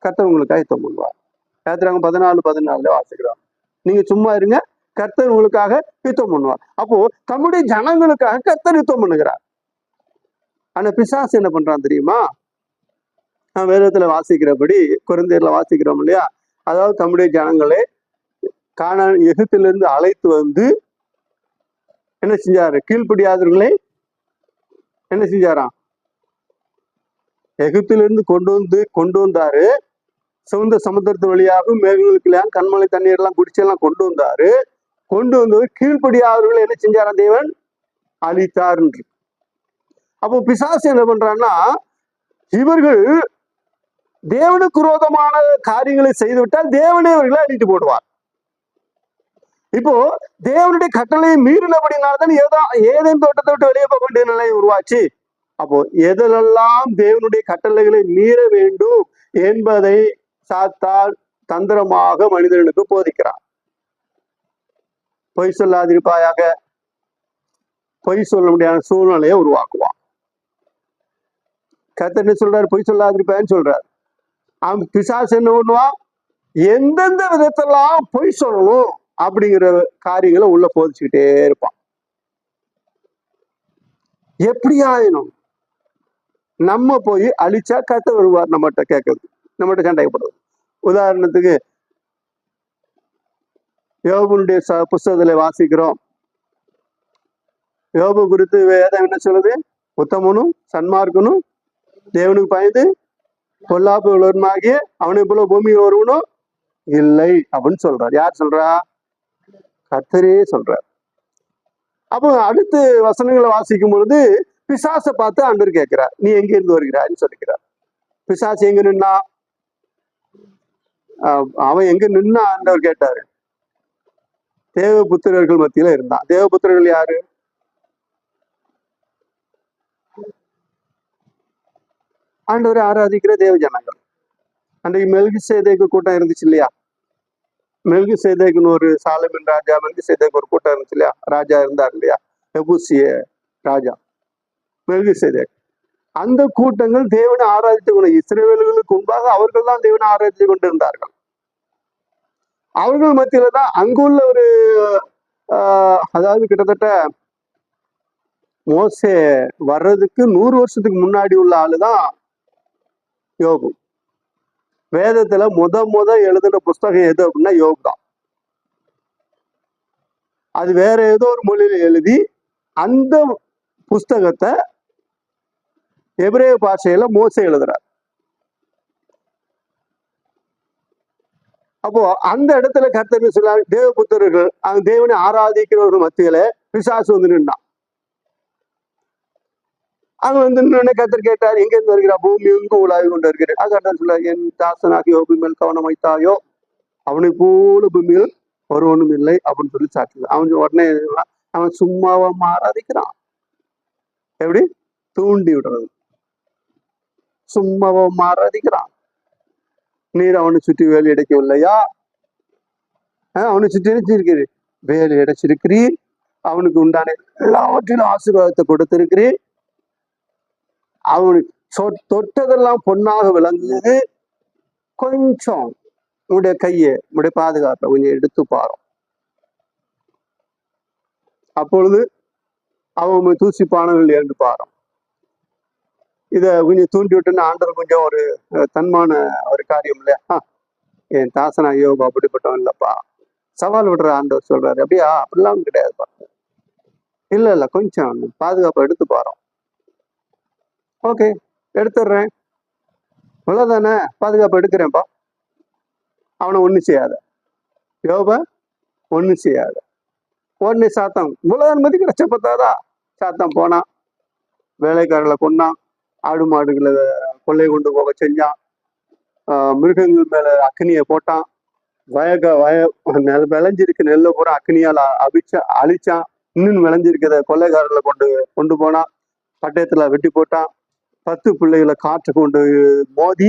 [SPEAKER 1] கர்த்தர் உங்களுக்கு யுத்தம் பண்ணுவார். யாத்திராங்க 14:14 வாசிக்கிறோம். நீங்க சும்மா இருங்க, கர்த்தர் உங்களுக்காக யுத்தம் பண்ணுவார். அப்போ தம்முடைய ஜனங்களுக்காக கர்த்தர் யுத்தம் பண்ணுகிறார். ஆனா பிசாசு என்ன பண்றான் தெரியுமா? நான் வேதத்துல வாசிக்கிறபடி, கொரிந்தியர்ல வாசிக்கிறோம் இல்லையா, அதாவது தம்முடைய ஜனங்களை கானான் எகிப்திலிருந்து அழைத்து வந்து என்ன செஞ்சாரு? கீழ்ப்படியாதவர்களை என்ன செஞ்சாராம்? எகிப்திலிருந்து கொண்டு வந்தாரு. சுதந்திர சமுத்திரத்து வழியாக மேகங்களுக்கெல்லாம் கண்மலை தண்ணீர் எல்லாம் குடிச்செல்லாம் கொண்டு வந்தாரு. கொண்டு வந்து கீழ்ப்படியாதவர்களை என்ன செஞ்சாராம்? தேவன் அழித்தார். அப்போ பிசாசு என்ன பண்றான்னா, இவர்கள் தேவனுக்கு விரோதமான காரியங்களை செய்துவிட்டால் தேவனே அவர்களை அழித்து போடுவார். இப்போ தேவனுடைய கட்டளையை மீறினபடினால்தான் ஏதேன் தோட்டத்தை விட்டு வெளியே போக வேண்டிய நிலை உருவாச்சு. அப்போ எதிலெல்லாம் தேவனுடைய கட்டளைகளை மீற வேண்டும் என்பதை சாத்தான் தந்திரமாக மனிதனுக்கு போதிக்கிறான். பொய் சொல்லாதிருப்பாயாக, பொய் சொல்ல முடியாத சூழ்நிலையை உருவாக்குவான். கர்த்தர் என்ன சொல்றாரு? பொய் சொல்லாதிருப்பான்னு சொல்றாரு. அவன் பிசாசு என்ன பண்ணுவான்? எந்தெந்த விதத்தெல்லாம் பொய் சொல்லணும் அப்படிங்கிற காரியங்களை உள்ள போதிச்சுக்கிட்டே இருப்பான். எப்படி ஆயினும் நம்ம போய் அழிச்சா கர்த்தர் வருவார் நம்மகிட்ட கேட்கறது, நம்மகிட்ட சண்டைப்படுறது. உதாரணத்துக்கு யோபுனுடைய புஸ்தகத்துல வாசிக்கிறோம். யோபு குறித்து வேதம் என்ன சொல்லுது? உத்தமனும் சன்மார்க்கனும் தேவனுக்கு பயந்து பொல்லாப்பு உள்ளவனுமாகிய அவனை போல பூமியில் வருவனும் இல்லை அப்படின்னு சொல்றார். யார் சொல்றா? கர்த்தரே சொல்றார். அப்போ அடுத்து வசனங்களை வாசிக்கும் பொழுது பிசாசை பார்த்து ஆண்டவர் கேட்கிறார், நீ எங்க இருந்து வருகிறான்னு சொல்லிக்கிறார். பிசாசு எங்க நின்னா? அவன் எங்க நின்னா ஆண்டவர் கேட்டாரு? தேவபுத்திரர்கள் மத்தியில இருந்தான். தேவபுத்திரர்கள் யாரு? ஆண்டவரை ஆராதிக்கிற தேவ ஜனங்கள். அன்றைக்கு மெல்கிசேதேக்கு கூட்டம் இருந்துச்சு இல்லையா? மெல்கிசேதேக்குன்னு ஒரு சாலமன் ராஜா, மெல்கிசேதேக்கு ஒரு கூட்டம் இருந்துச்சு இல்லையா? ராஜா இருந்தார் இல்லையா? எபூசிய ராஜா மெல்கிசேதேக். அந்த கூட்டங்கள் தேவனை ஆராதித்து கொண்டு, இஸ்ரவேலுக்கு முன்பாக அவர்கள் தான் தேவனை ஆராதித்து கொண்டிருந்தார்கள். அவர்கள் மத்தியில தான் அங்குள்ள ஒரு அதாவது கிட்டத்தட்ட மோசே வர்றதுக்கு 100 வருஷத்துக்கு முன்னாடி உள்ள ஆளுதான் யோபு. வேதத்துல முத எழுதின புஸ்தகம் எது அப்படின்னா யோபு தான். அது வேற ஏதோ ஒரு மொழியில எழுதி அந்த புஸ்தகத்தை எபிரேய பாஷையில மோசே எழுதுறார். அப்போ அந்த இடத்துல கர்த்தர் சொல்ல, தேவபுத்திரர்கள் தேவனை ஆராதிக்கிறவர்கள் மத்தியில பிசாசு வந்து நின்றான். அங்க வந்து நின்று கர்த்தர் கேட்டார், எங்க இருந்து வருகிறா? பூமி எங்கும் உலாவி கொண்டு இருக்கிறேன். அது சொல்ல, என் தாசனாகி யோபு மேல் கவனம் வைத்தாயோ, அவனை போல பூமியில் ஒருவனும் இல்லை அப்படின்னு சொல்லி சாட்சி. அவன் உடனே அவன் சும்மாவா ஆராதிக்கிறான். எப்படி? தூண்டி விடுறது. சும்மாவா ஆராதிக்கிறான். நீர் அவனை சுற்றி வேலை அடைக்கவில்லையா? அவனை சுற்றி அடைச்சிருக்கிறீர், வேலை அடைச்சிருக்கிறீர். அவனுக்கு உண்டான எல்லாவற்றிலும் ஆசீர்வாதத்தை கொடுத்திருக்கிறீர். அவனுக்கு தொட்டதெல்லாம் பொன்னாக விளங்குது. கொஞ்சம் உடைய கையை, உடைய பாதுகாப்பை கொஞ்சம் எடுத்து பாரும். அப்பொழுது அவன் தூசிப்பானவர்கள் இருந்து பாரும். இத கொஞ்சம் தூண்டி விட்டுன்னு ஆண்டவர் கொஞ்சம் ஒரு தன்மான ஒரு காரியம் இல்லையா? என் தாசனா யோபு அப்படிப்பட்டவன் இல்லப்பா, சவால் விடுற ஆண்டவர் சொல்றாரு. அப்படியா? அப்படிலாம் கிடையாதுப்பா. இல்ல கொஞ்சம் பாதுகாப்பை எடுத்து பாரோம். ஓகே, எடுத்துடுறேன். இவ்வளவுதானே, பாதுகாப்பு எடுக்கிறேன்ப்பா. அவனை ஒண்ணும் செய்யாத, யோப ஒண்ணும் செய்யாத. உடனே சாத்தான், இவ்வளவு அனுமதி கிடைச்ச பார்த்தாதா? சாத்தான் போனான், வேலைக்காரர்களை கொன்னான், ஆடு மாடுகளை கொள்ளை கொண்டு போக செஞ்சான், மிருகங்கள் மேல அக்னியை போட்டான், விளைஞ்சிருக்கு நெல்லை பூரா அக்னியால் அழிச்சான். இன்னும் விளைஞ்சிருக்கிற கொள்ளைக்காரர்களை கொண்டு போனான், பட்டயத்துல வெட்டி போட்டான். 10 பிள்ளைகளை காற்று கொண்டு மோதி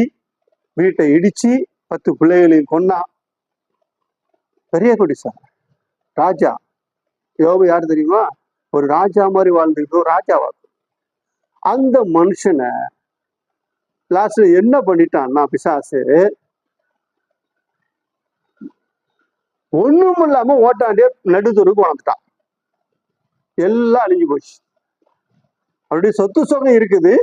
[SPEAKER 1] வீட்டை இடிச்சு 10 பிள்ளைகளையும் கொன்னான். பெரிய குடிசார் ராஜா. யோபு யாரு தெரியுமா? ஒரு ராஜா மாதிரி வாழ்ந்துருக்கு, ஒரு ராஜாவா. அந்த மனுஷனை லாஸ்ட்ல என்ன பண்ணிட்டான்னா பிசாசு, ஒண்ணும் இல்லாம ஓட்டாண்டே நடுத்தூருக்கு வளர்ந்துட்டான். எல்லாம் அழிஞ்சு போச்சு. அவருடைய சொத்து சுகம் இருக்குது,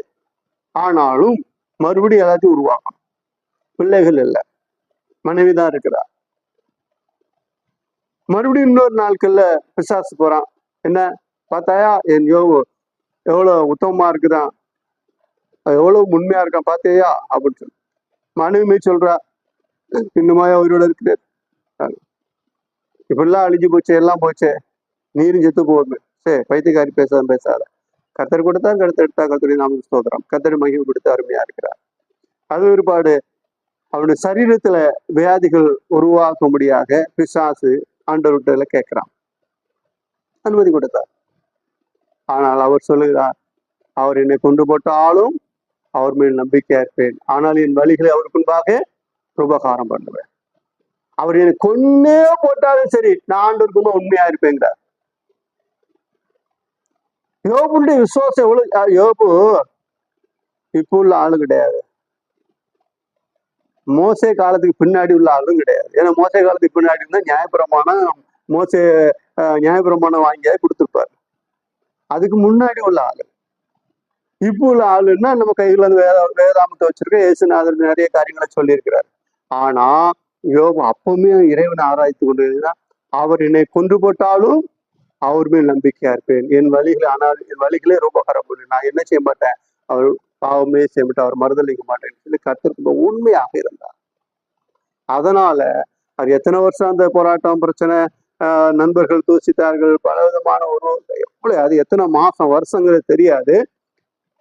[SPEAKER 1] ஆனாலும் மறுபடியும் எல்லாத்தையும் உருவாகும். பிள்ளைகள் இல்லை, மனைவிதான் இருக்கிறா. மறுபடியும் இன்னொரு நாட்கள்ல பிசாசு போறான். என்ன பார்த்தாயா, என் யோபு எவ்வளவு உத்தமமா இருக்குதான், எவ்வளவு உண்மையா இருக்கான் பார்த்தியா அப்படின்னு சொல்லி மனைவி சொல்றா, இன்னுமாயா உயிரோட இருக்கிறார், இப்படிலாம் அழிஞ்சு போச்சு, எல்லாம் போச்சே, நீரும் செத்து போகுது. சரி, பைத்தியக்காரி பேசாத. கத்தர் கொடுத்தா கருத்து எடுத்தா கத்தரி நாம ஸ்தோத்திரம். கத்தரி மகிமை கொடுத்து அருமையா இருக்கிறார். அது ஒருபாடு அவனுடைய சரீரத்துல வியாதிகள் உருவாக்கும்படியாக பிசாசு ஆண்டவர்கிட்ட கேட்கிறான், அனுமதி கொடுத்தார். ஆனால் அவர் சொல்லுகிறார், அவர் என்னை கொண்டு போட்டாலும் அவர் மேல் நம்பிக்கையா இருப்பேன், ஆனால் என் வழிகளை அவருக்கு முன்பாக உபகாரம் பண்ணுவேன். அவர் என்னை கொன்னே போட்டாலும் சரி, நான் ஆண்டவருக்கு உண்மையா இருப்பேங்கிறார். யோபுடைய விசுவாசம் எவ்வளவு. யோபு இப்போ உள்ள ஆளு கிடையாது, மோசே காலத்துக்கு பின்னாடி உள்ள ஆளும் கிடையாது. ஏன்னா மோசே காலத்துக்கு பின்னாடி இருந்தா நியாயப்பிரமாணம் வாங்கியா கொடுத்துருப்பாரு. அதுக்கு முன்னாடி உள்ள ஆளு. இப்போ உள்ள ஆளுன்னா நம்ம கையில வேதாமத்தை வச்சிருக்க இயேசுநாதர் நிறைய காரியங்களை சொல்லியிருக்கிறார். ஆனா யோபு அப்பவுமே இறைவனை ஆராய்த்து கொண்டு அவர் என்னை கொண்டு போட்டாலும் அவர் மேல் நம்பிக்கையா இருப்பேன், என் வழிகளே ரூபகாரம் பண்ணு, நான் என்ன செய்ய மாட்டேன், அவர் பாவமே செய்ய மாட்டேன், அவர் மறுதளிக்க மாட்டேன்னு சொல்லி கர்த்தருக்கு உண்மையாக இருந்தார். அதனால அவர் எத்தனை வருஷம் அந்த போராட்டம் பிரச்சனை, நண்பர்கள் தூசித்தார்கள், பல விதமான ஒரு எப்படி அது எத்தனை மாசம் வருஷங்கள் தெரியாது.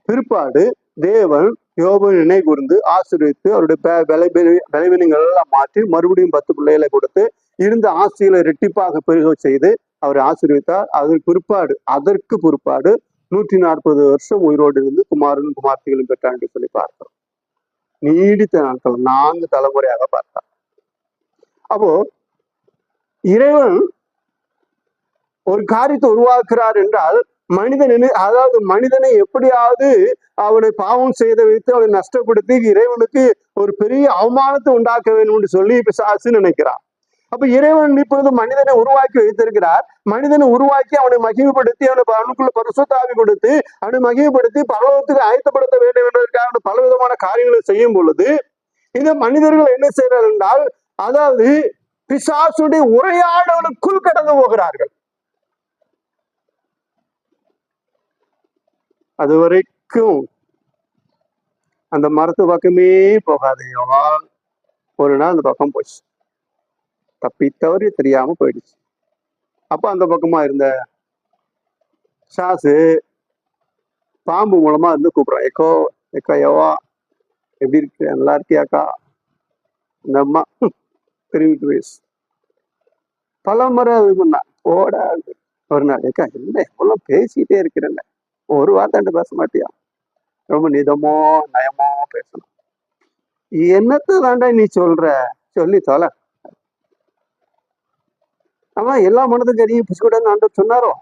[SPEAKER 1] பிற்பாடு தேவன் யோபு நினை கூர்ந்து ஆசீர்வித்து அவருடைய பலவீனங்கள் எல்லாம் மாற்றி மறுபடியும் 10 பிள்ளைகளை கொடுத்து இருந்த ஆசைகளை ரெட்டிப்பாக பெருக செய்து அவரை ஆசீர்வித்தார். அதற்கு பிற்பாடு 140 வருஷம் உயிரோடு இருந்து குமாரனும் குமார்த்திகளும் பெற்றார் என்று சொல்லி பார்க்கிறோம். நீடித்த நாட்கள் 4 தலைமுறையாக பார்த்தார். அப்போ இறைவன் ஒரு காரியத்தை உருவாக்குறார் என்றால் மனிதனை எப்படியாவது அவனை பாவம் செய்த வைத்து அவனை நஷ்டப்படுத்தி இறைவனுக்கு ஒரு பெரிய அவமானத்தை உண்டாக்க வேண்டும் என்று சொல்லி பிசாசு நினைக்கிறான். அப்ப இறைவன் இப்பொழுது மனிதனை உருவாக்கி வைத்திருக்கிறார். மனிதனை உருவாக்கி அவனை மகிமைப்படுத்தி அவனுக்குள்ள பரிசுத்தாவி கொடுத்து அவனை மகிமைப்படுத்தி பரலோகத்துக்கு ஆயத்தப்படுத்த வேண்டும் என்பதற்காக பல விதமான காரியங்களை செய்யும் பொழுது இந்த மனிதர்கள் என்ன செய்கிறார்கள் என்றால், அதாவது பிசாசுடைய உரையாடலுக்குள் கடந்து போகிறார்கள். அது வரைக்கும் அந்த மரத்து பக்கமே போகாதையோ ஒரு நாள் அந்த பக்கம் போச்சு, தப்பி தவறி தெரியாம போயிடுச்சு. அப்ப அந்த பக்கமா இருந்த சாசு பாம்பு மூலமா இருந்து கூப்பிடுறான், எக்கோ யவா எப்படி இருக்கு, நல்லா இருக்கியாக்கா? இந்த அம்மா திரும்பிட்டு வயசு பல முறை பண்ணா ஓடா. ஒரு நாள் ஏக்கா என்ன எவ்வளவு பேசிக்கிட்டே இருக்கிறேன்ல, ஒரு வார்த்தை பேச மாட்டியா, ரொம்ப நிதமோ நயமோ பேசணும், என்னத்தை தாண்டா நீ சொல்ற, சொல்லி தொலை. ஆமா எல்லா மனதும் கறியும் பிசுக்கூடாது ஆண்டவர் சொன்னாரோ?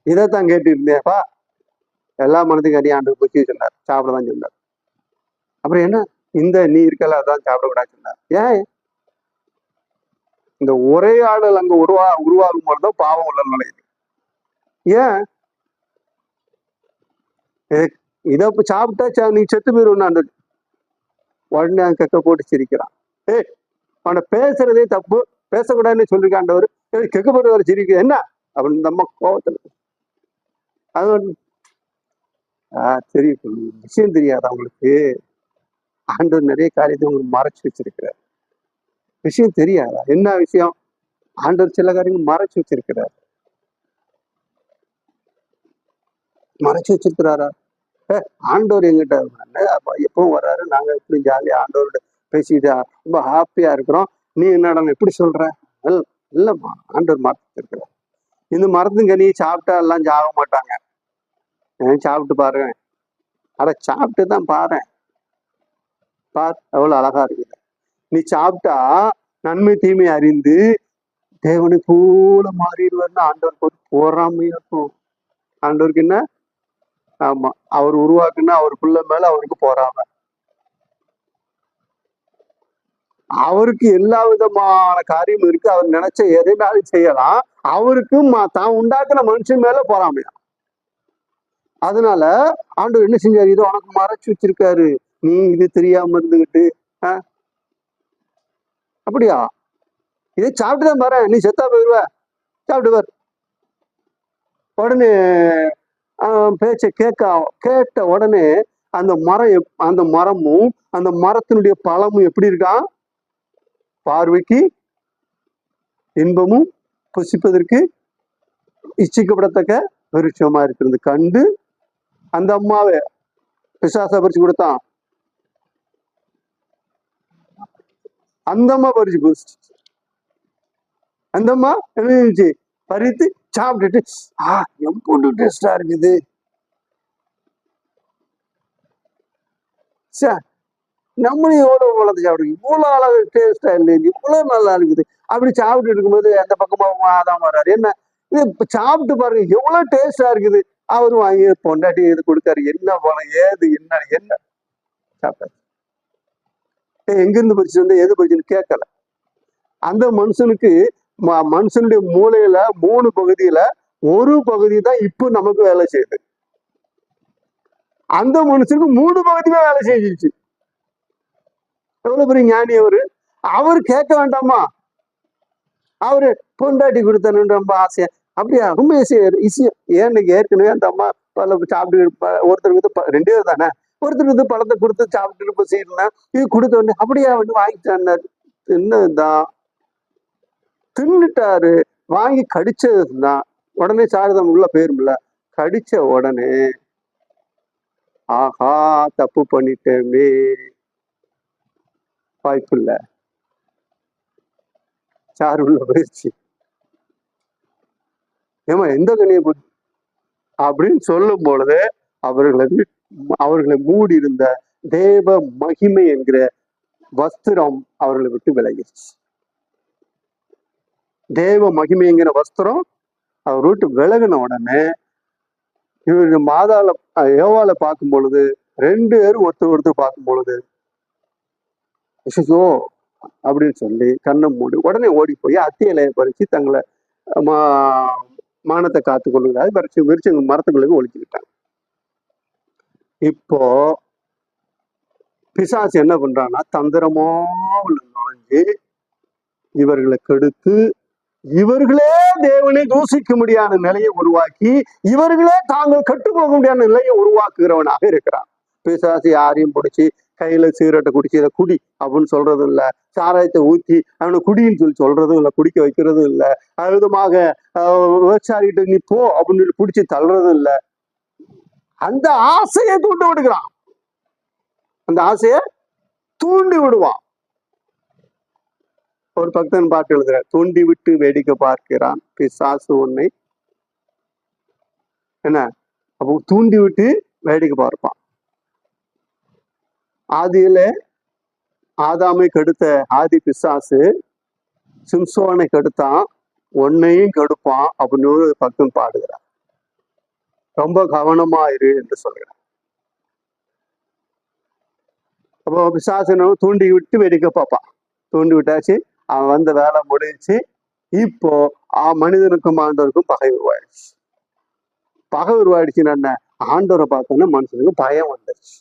[SPEAKER 1] இதைத்தான் கேட்டு இருந்தேப்பா. எல்லா மனதும் கறியும் ஆண்டவர் புத்தி சொன்னார், சாப்பிடதான் சொன்னார். அப்புறம் என்ன இந்த நீ இருக்கல அதான் சாப்பிடக்கூடாது சொன்னார். ஏன் இந்த உரையாடல் அங்க உருவாகும் போதுதான் பாவம் உள்ள நுழையுது. ஏன் இதை சாப்பிட்டா நீ செத்து போயிருவ. உடனே கக்க போட்டு சிரிக்கிறான். அவனை பேசுறதே தப்பு, பேசக்கூடாதுன்னு சொல்லியிருக்காண்டவர். கெக்கப்படுவார் சிரிக்க என்ன அப்படின்னு நம்ம கோபத்துல அது தெரியும். விஷயம் தெரியாது அவங்களுக்கு. ஆண்டவர் நிறைய காரியத்தை உங்களுக்கு மறைச்சு வச்சிருக்கிறார். விஷயம் தெரியாதா? என்ன விஷயம்? ஆண்டவர் சில காரியங்கள் மறைச்சு வச்சிருக்கிறார். மறைச்சு வச்சிருக்கிறாரா? ஆண்டவர் எங்கிட்ட எப்பவும் வர்றாரு, நாங்க எப்படி ஜாலியா ஆண்டவரோட பேசிட்டு ரொம்ப ஹாப்பியா இருக்கிறோம். நீ என்னடா எப்படி சொல்ற? இல்லம்மா, ஆண்டவர் மறைச்சு இருக்கிறார். இந்த மரத்துங்க நீ சாப்பிட்டா எல்லாம் சாக மாட்டாங்க. சாப்பிட்டு பாருங்க. அட சாப்பிட்டு தான் பாரு, எவ்வளவு அழகா இருக்குது. நீ சாப்பிட்டா நன்மை தீமை அறிந்து தேவனை போல மாறிடுவார்னு ஆண்டவர் போட்டு போறாமையா இருக்கும். ஆண்டவருக்கு என்ன? ஆமா, அவர் உருவாக்குன்னா அவர் பிள்ளை மேல அவருக்கு போறாம. அவருக்கு எல்லா விதமான காரியம் இருக்கு. அவர் நினைச்ச எதைனாலும் செய்யலாம். அவருக்கு தான் உண்டாக்குன மனுஷன் மேல போறாமையா. அதனால ஆண்டவர் என்ன செஞ்சாரு? இது உனக்கு மறைச்சு வச்சிருக்காரு, நீ இது தெரியாம இருந்துகிட்டு. அப்படியா? இதை சாப்பிட்டுதான் பாரு, நீ செத்தா போயிடுவ, சாப்பிட்டு பாரு. உடனே பேச்ச கேட்ட உடனே அந்த மரமும் அந்த மரத்தினுடைய பழமும் எப்படி இருக்கான்? பார்வைக்கு இன்பமும் புசிப்பதற்கு இச்சிக்கப்படத்தக்க விருட்சமா இருக்கிறது கண்டு அந்த அம்மாவை பிசாசா பறிச்சு கொடுத்தான். அந்த அம்மா பறிச்சு போச்சு. அந்த அம்மா என்ன செஞ்சு பறித்து சாப்பிட்டுட்டு எம்பூண்டு டேஸ்டா இருக்குது, நம்மளும் எவ்வளவு வளர்த்து சாப்பிடுங்க, இவ்வளவு அழகு டேஸ்டா இல்லை, இவ்வளவு நல்லா இருக்குது. அப்படி சாப்பிட்டு இருக்கும்போது அந்த பக்கமா ஆதாம் வர்றாரு. என்ன இது சாப்பிட்டு பாருங்க, எவ்வளவு டேஸ்டா இருக்குது. அவரும் வாங்கி பொண்டாட்டி இது கொடுத்தாரு. என்ன பழம், ஏது என்ன என்ன சாப்பிட்டாரு. எங்கிருந்து பறிச்சு வந்து எது பறிச்சுன்னு கேட்கல. அந்த மனுஷனுக்கு மனுஷனுடைய மூளையில 3 பகுதியில ஒரு பகுதி தான் இப்ப நமக்கு வேலை செய்யுது. அந்த மனுஷனுக்கு 3 பகுதியுமே வேலை செஞ்சிருச்சு. எவ்வளவு பெரிய ஞானி அவரு! அவரு கேட்க வேண்டாமா? அவரு பொண்டாட்டி கொடுத்தனுன்னு ரொம்ப ஆசையா. அப்படியா? ரொம்ப ஈஸியா. ஏன்னு ஏற்கனவே அந்த அம்மா சாப்பிட்டு ஒருத்தருக்கு 2 பேர் தானே, ஒருத்தருக்கு பழத்தை கொடுத்து சாப்பிட்டு செய்யணும். இது கொடுத்த உடனே அப்படியா வந்து வாங்கிட்டாரு. என்னதான் தின்னுட்டாரு. வாங்கி கடிச்சதுதான். உடனே சாரதம் உள்ள போயிரும்ல. கடிச்ச உடனே ஆஹா தப்பு பண்ணிட்டேமே, வாய்ப்பு இல்ல, சாரு உள்ள போயிடுச்சு. ஏமா எந்த கனியை அப்படின்னு சொல்லும் பொழுது அவர்களை மூடி இருந்த தேவ மகிமை என்கிற வஸ்திரம் அவர்களை விட்டு விலகிடுச்சு. தேவ மகிமைங்கிற வஸ்திரம் அவர் விட்டு விலகின உடனே இவரு யோவால பார்க்கும் பொழுது 2 பேரும் ஒருத்தர் பார்க்கும் பொழுது அப்படின்னு சொல்லி கண்ணை மூடி உடனே ஓடி போய் அத்தியிலையை பறிச்சு தங்களை மானத்தை காத்து கொள்ளுங்க பறிச்சு விரிச்சு மரத்துக்குள்ளுக்கு ஒழிச்சுக்கிட்டாங்க. இப்போ பிசாசு என்ன பண்றான்னா தந்திரமா நுழைஞ்சு இவர்களை கெடுத்து இவர்களே தேவனை தூசிக்க முடியாத நிலையை உருவாக்கி இவர்களே தாங்கள் கட்டுப்போக முடியாத நிலையை உருவாக்குகிறவனாக இருக்கிறான். பிசாசு யாரையும் பிடிச்சி கையில சிகரெட்டை குடிச்சு இதை குடி அப்படின்னு சொல்றதும் இல்லை, சாராயத்தை ஊற்றி அவனை குடின்னு சொல்லி சொல்றதும் இல்லை, குடிக்க வைக்கிறதும் இல்லை, விதமாக விவசாயிகிட்ட நீ போ அப்படின்னு சொல்லி பிடிச்சி தள்ளுறதும் இல்லை. அந்த ஆசையை தூண்டி விடுகிறான். அந்த ஆசையை தூண்டி விடுவான். ஒரு பக்தன் பாட்டு எழுதுற, தூண்டி விட்டு வேடிக்கை பார்க்கிறான் பிசாசு உன்னை. என்ன அப்போ தூண்டி விட்டு வேடிக்கை பார்ப்பான். ஆதியில ஆதாமை கெடுத்த ஆதி பிசாசு சிம்சோனை கெடுத்தான், உன்னையும் கெடுப்பான் அப்படின்னு ஒரு பக்தன் பாடுகிறான். ரொம்ப கவனமா இரு என்று சொல்கிறான். அப்போ பிசாசனும் தூண்டி விட்டு வேடிக்கை பார்ப்பான். தூண்டி விட்டாச்சு, அவன் வந்த வேலை முடிச்சு. இப்போ மனிதனுக்கும் ஆண்டவருக்கும் பகை உருவாயிடுச்சு. பகை உருவாயிடுச்சுன்னு என்ன, ஆண்டவரை பார்த்தோன்னா மனுஷனுக்கு பயம் வந்துருச்சு.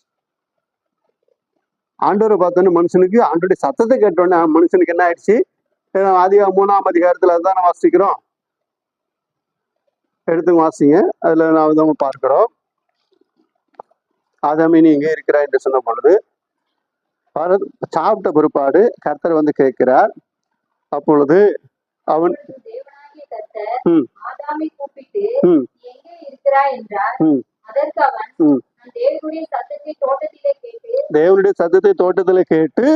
[SPEAKER 1] ஆண்டவரை பார்த்தோன்னே மனுஷனுக்கு ஆண்டோடைய சத்தத்தை கேட்டோன்னே மனுஷனுக்கு என்ன ஆயிடுச்சு? அதிகம் 3ஆம் அதிகாரத்துல அதுதான் வாசிக்கிறோம். எடுத்து வாசிங்க. அதுல நான் பார்க்கிறோம். ஆதாமே நீ எங்கே இருக்கிறாய் என்று சொன்ன பொழுது சாப்பிட்ட பிற்பாடு கர்த்தர் வந்து கேட்கிறார். அப்பொழுது அவன் தேவனுடைய சத்தத்தை தோட்டத்துல கேட்டு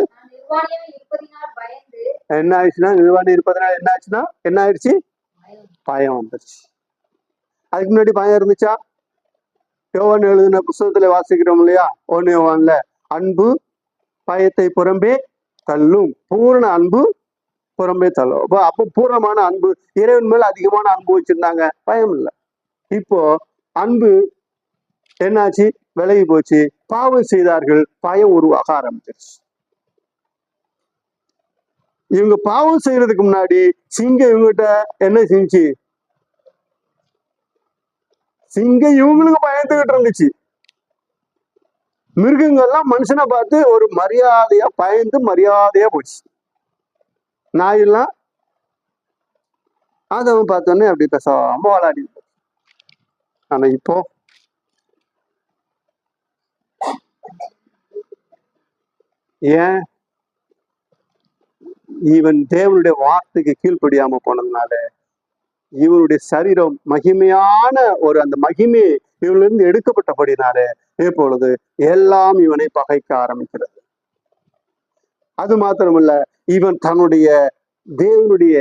[SPEAKER 1] என்ன ஆயிடுச்சுன்னா, நிர்வாணி இருப்பதனால என்ன ஆச்சுன்னா என்ன ஆயிடுச்சு? பயம் வந்துருச்சு. அதுக்கு முன்னாடி பயம் இருந்துச்சா? யோவான் எழுதின புத்தகத்துல வாசிக்கிறோம் இல்லையா? 1 யோவான்ல அன்பு பயத்தை புறம்பே தள்ளும், பூரண அன்பு புறம்பே தள்ளும். அப்போ பூர்ணமான அன்பு, இறைவன் மேல அதிகமான அன்பு வச்சிருந்தாங்க, பயம் இல்லை. இப்போ அன்பு என்னாச்சு? விலகி போச்சு. பாவம் செய்தார்கள், பயம் உருவாக ஆரம்பிச்சிருச்சு. இவங்க பாவம் செய்யறதுக்கு முன்னாடி சிங்கம் இவங்ககிட்ட என்ன செஞ்சு? சிங்கம் இவங்களுக்கு பயந்துகிட்டு இருந்துச்சு. மிருகங்கள்லாம் மனுஷனை பார்த்து ஒரு மரியாதையா பயந்து மரியாதையா போச்சு. நாயெல்லாம் அதவன் பார்த்தோன்னே அப்படி பேசாம விளையாடி. ஆனா இப்போ ஏன்? இவன் தேவனுடைய வார்த்தைக்கு கீழ்ப்படியாம போனதுனால இவனுடைய சரீரம் மகிமையான அந்த மகிமை இவன்ல இருந்து எடுக்கப்பட்டபடினால இப்பொழுது எல்லாம் இவனை பகைக்க ஆரம்பிக்கிறது. அது மாத்திரமல்ல, இவன் தன்னுடைய தேவனுடைய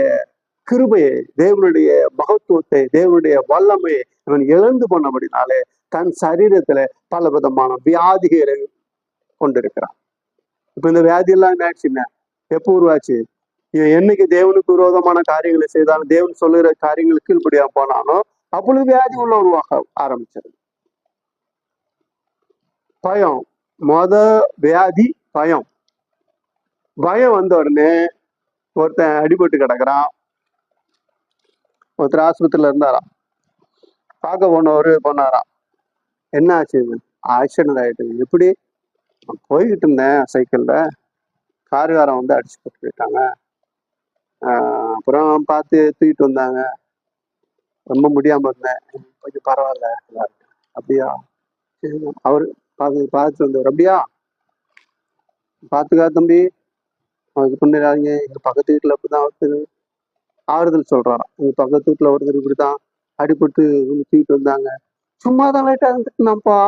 [SPEAKER 1] கிருபையை, தேவனுடைய மகத்துவத்தை, தேவனுடைய வல்லமையை இவன் இழந்து போனபடினாலே தன் சரீரத்துல பல விதமான வியாதிகளை கொண்டிருக்கிறான். இப்ப இந்த வியாதி எல்லாம் என்ன ஆச்சுன்னா எப்போ உருவாச்சு? இவன் என்னைக்கு தேவனுக்கு விரோதமான காரியங்களை செய்தாலும், தேவன் சொல்லுகிற காரியங்களுக்கு கீழ்படியாம போனானோ அப்பொழுது வியாதி உருவாக ஆரம்பிச்சது. பயம் வியாதி பயம். பயம் வந்த உடனே ஒருத்தன் அடிபட்டு கிடக்குறான். ஒருத்தர் ஆஸ்பத்திரியில இருந்தாராம். பார்க்க போனாராம். என்ன ஆச்சு? ஆக்சிடென்ட் ஆயிட்டு. எப்படி? போய்கிட்டு இருந்தேன் சைக்கிள்ல, காருகாரம் வந்து அடிச்சு போட்டு போயிட்டாங்க. அப்புறம் பார்த்து தூக்கிட்டு வந்தாங்க. ரொம்ப முடியாம இருந்தேன், கொஞ்சம் பரவாயில்ல. அப்படியா? அவரு பார்த்து வந்தவர். அப்படியா? பார்த்துக்கா தம்பி, இது பண்ணிடாதீங்க. எங்க பக்கத்து வீட்டுல அப்படிதான் ஒருத்தர் ஆறுதல் சொல்றாராம். எங்க பக்கத்து வீட்டுல ஒருத்தர் இப்படிதான் அடிபட்டு தூக்கிட்டு வந்தாங்க. சும்மாதான் லைட்டா இருந்துட்டுனாப்பா,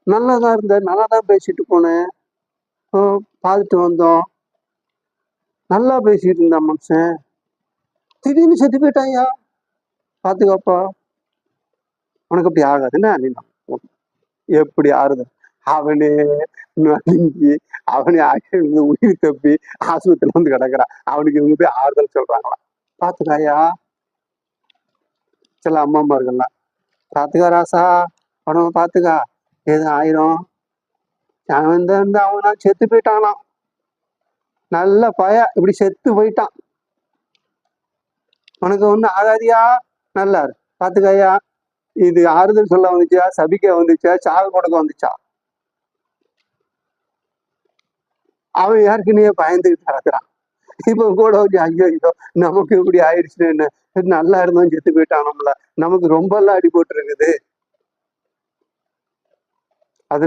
[SPEAKER 1] நல்லாதான் இருந்தேன், நல்லாதான் பேசிட்டு போனேன், பார்த்துட்டு வந்தோம், நல்லா பேசிட்டு இருந்தான் மனுஷன், திடீர்னு செத்து போயிட்டாயா, பாத்துக்காப்பா, உனக்கு அப்படி ஆகாதுன்னா எப்படி ஆறுதல்? அவனே நடுங்கி அவனே உயிர் தப்பி ஆஸ்பத்திரியில வந்து கிடக்குறான். அவனுக்கு இவங்க போய் ஆறுதல் சொல்றாங்களாம். பாத்துக்காயா, சில அம்மா இருக்கலாம், பாத்துக்கா ராசா, உடம்ப பாத்துக்கா, எது ஆயிரும். அவனா செத்து போயிட்டானாம். நல்ல இப்படி செத்து போயிட்டான். உனக்கு ஒண்ணு ஆகாதியா, நல்லா இரு, பாத்துக்காயா. இது ஆறுதல் சொல்ல வந்துச்சா, சபிக்க வந்துச்சா, சாக கொடுக்க வந்துச்சா? அவன் யாருக்குன்னே பயந்துகிட்டு நடக்கிறான். இப்ப கூட ஐயோ நமக்கு இப்படி ஆயிடுச்சுன்னு என்ன, நல்லா இருந்தோம் செத்து போயிட்டானோம்ல, நமக்கு ரொம்ப எல்லாம் அடி போட்டு இருக்குது. அது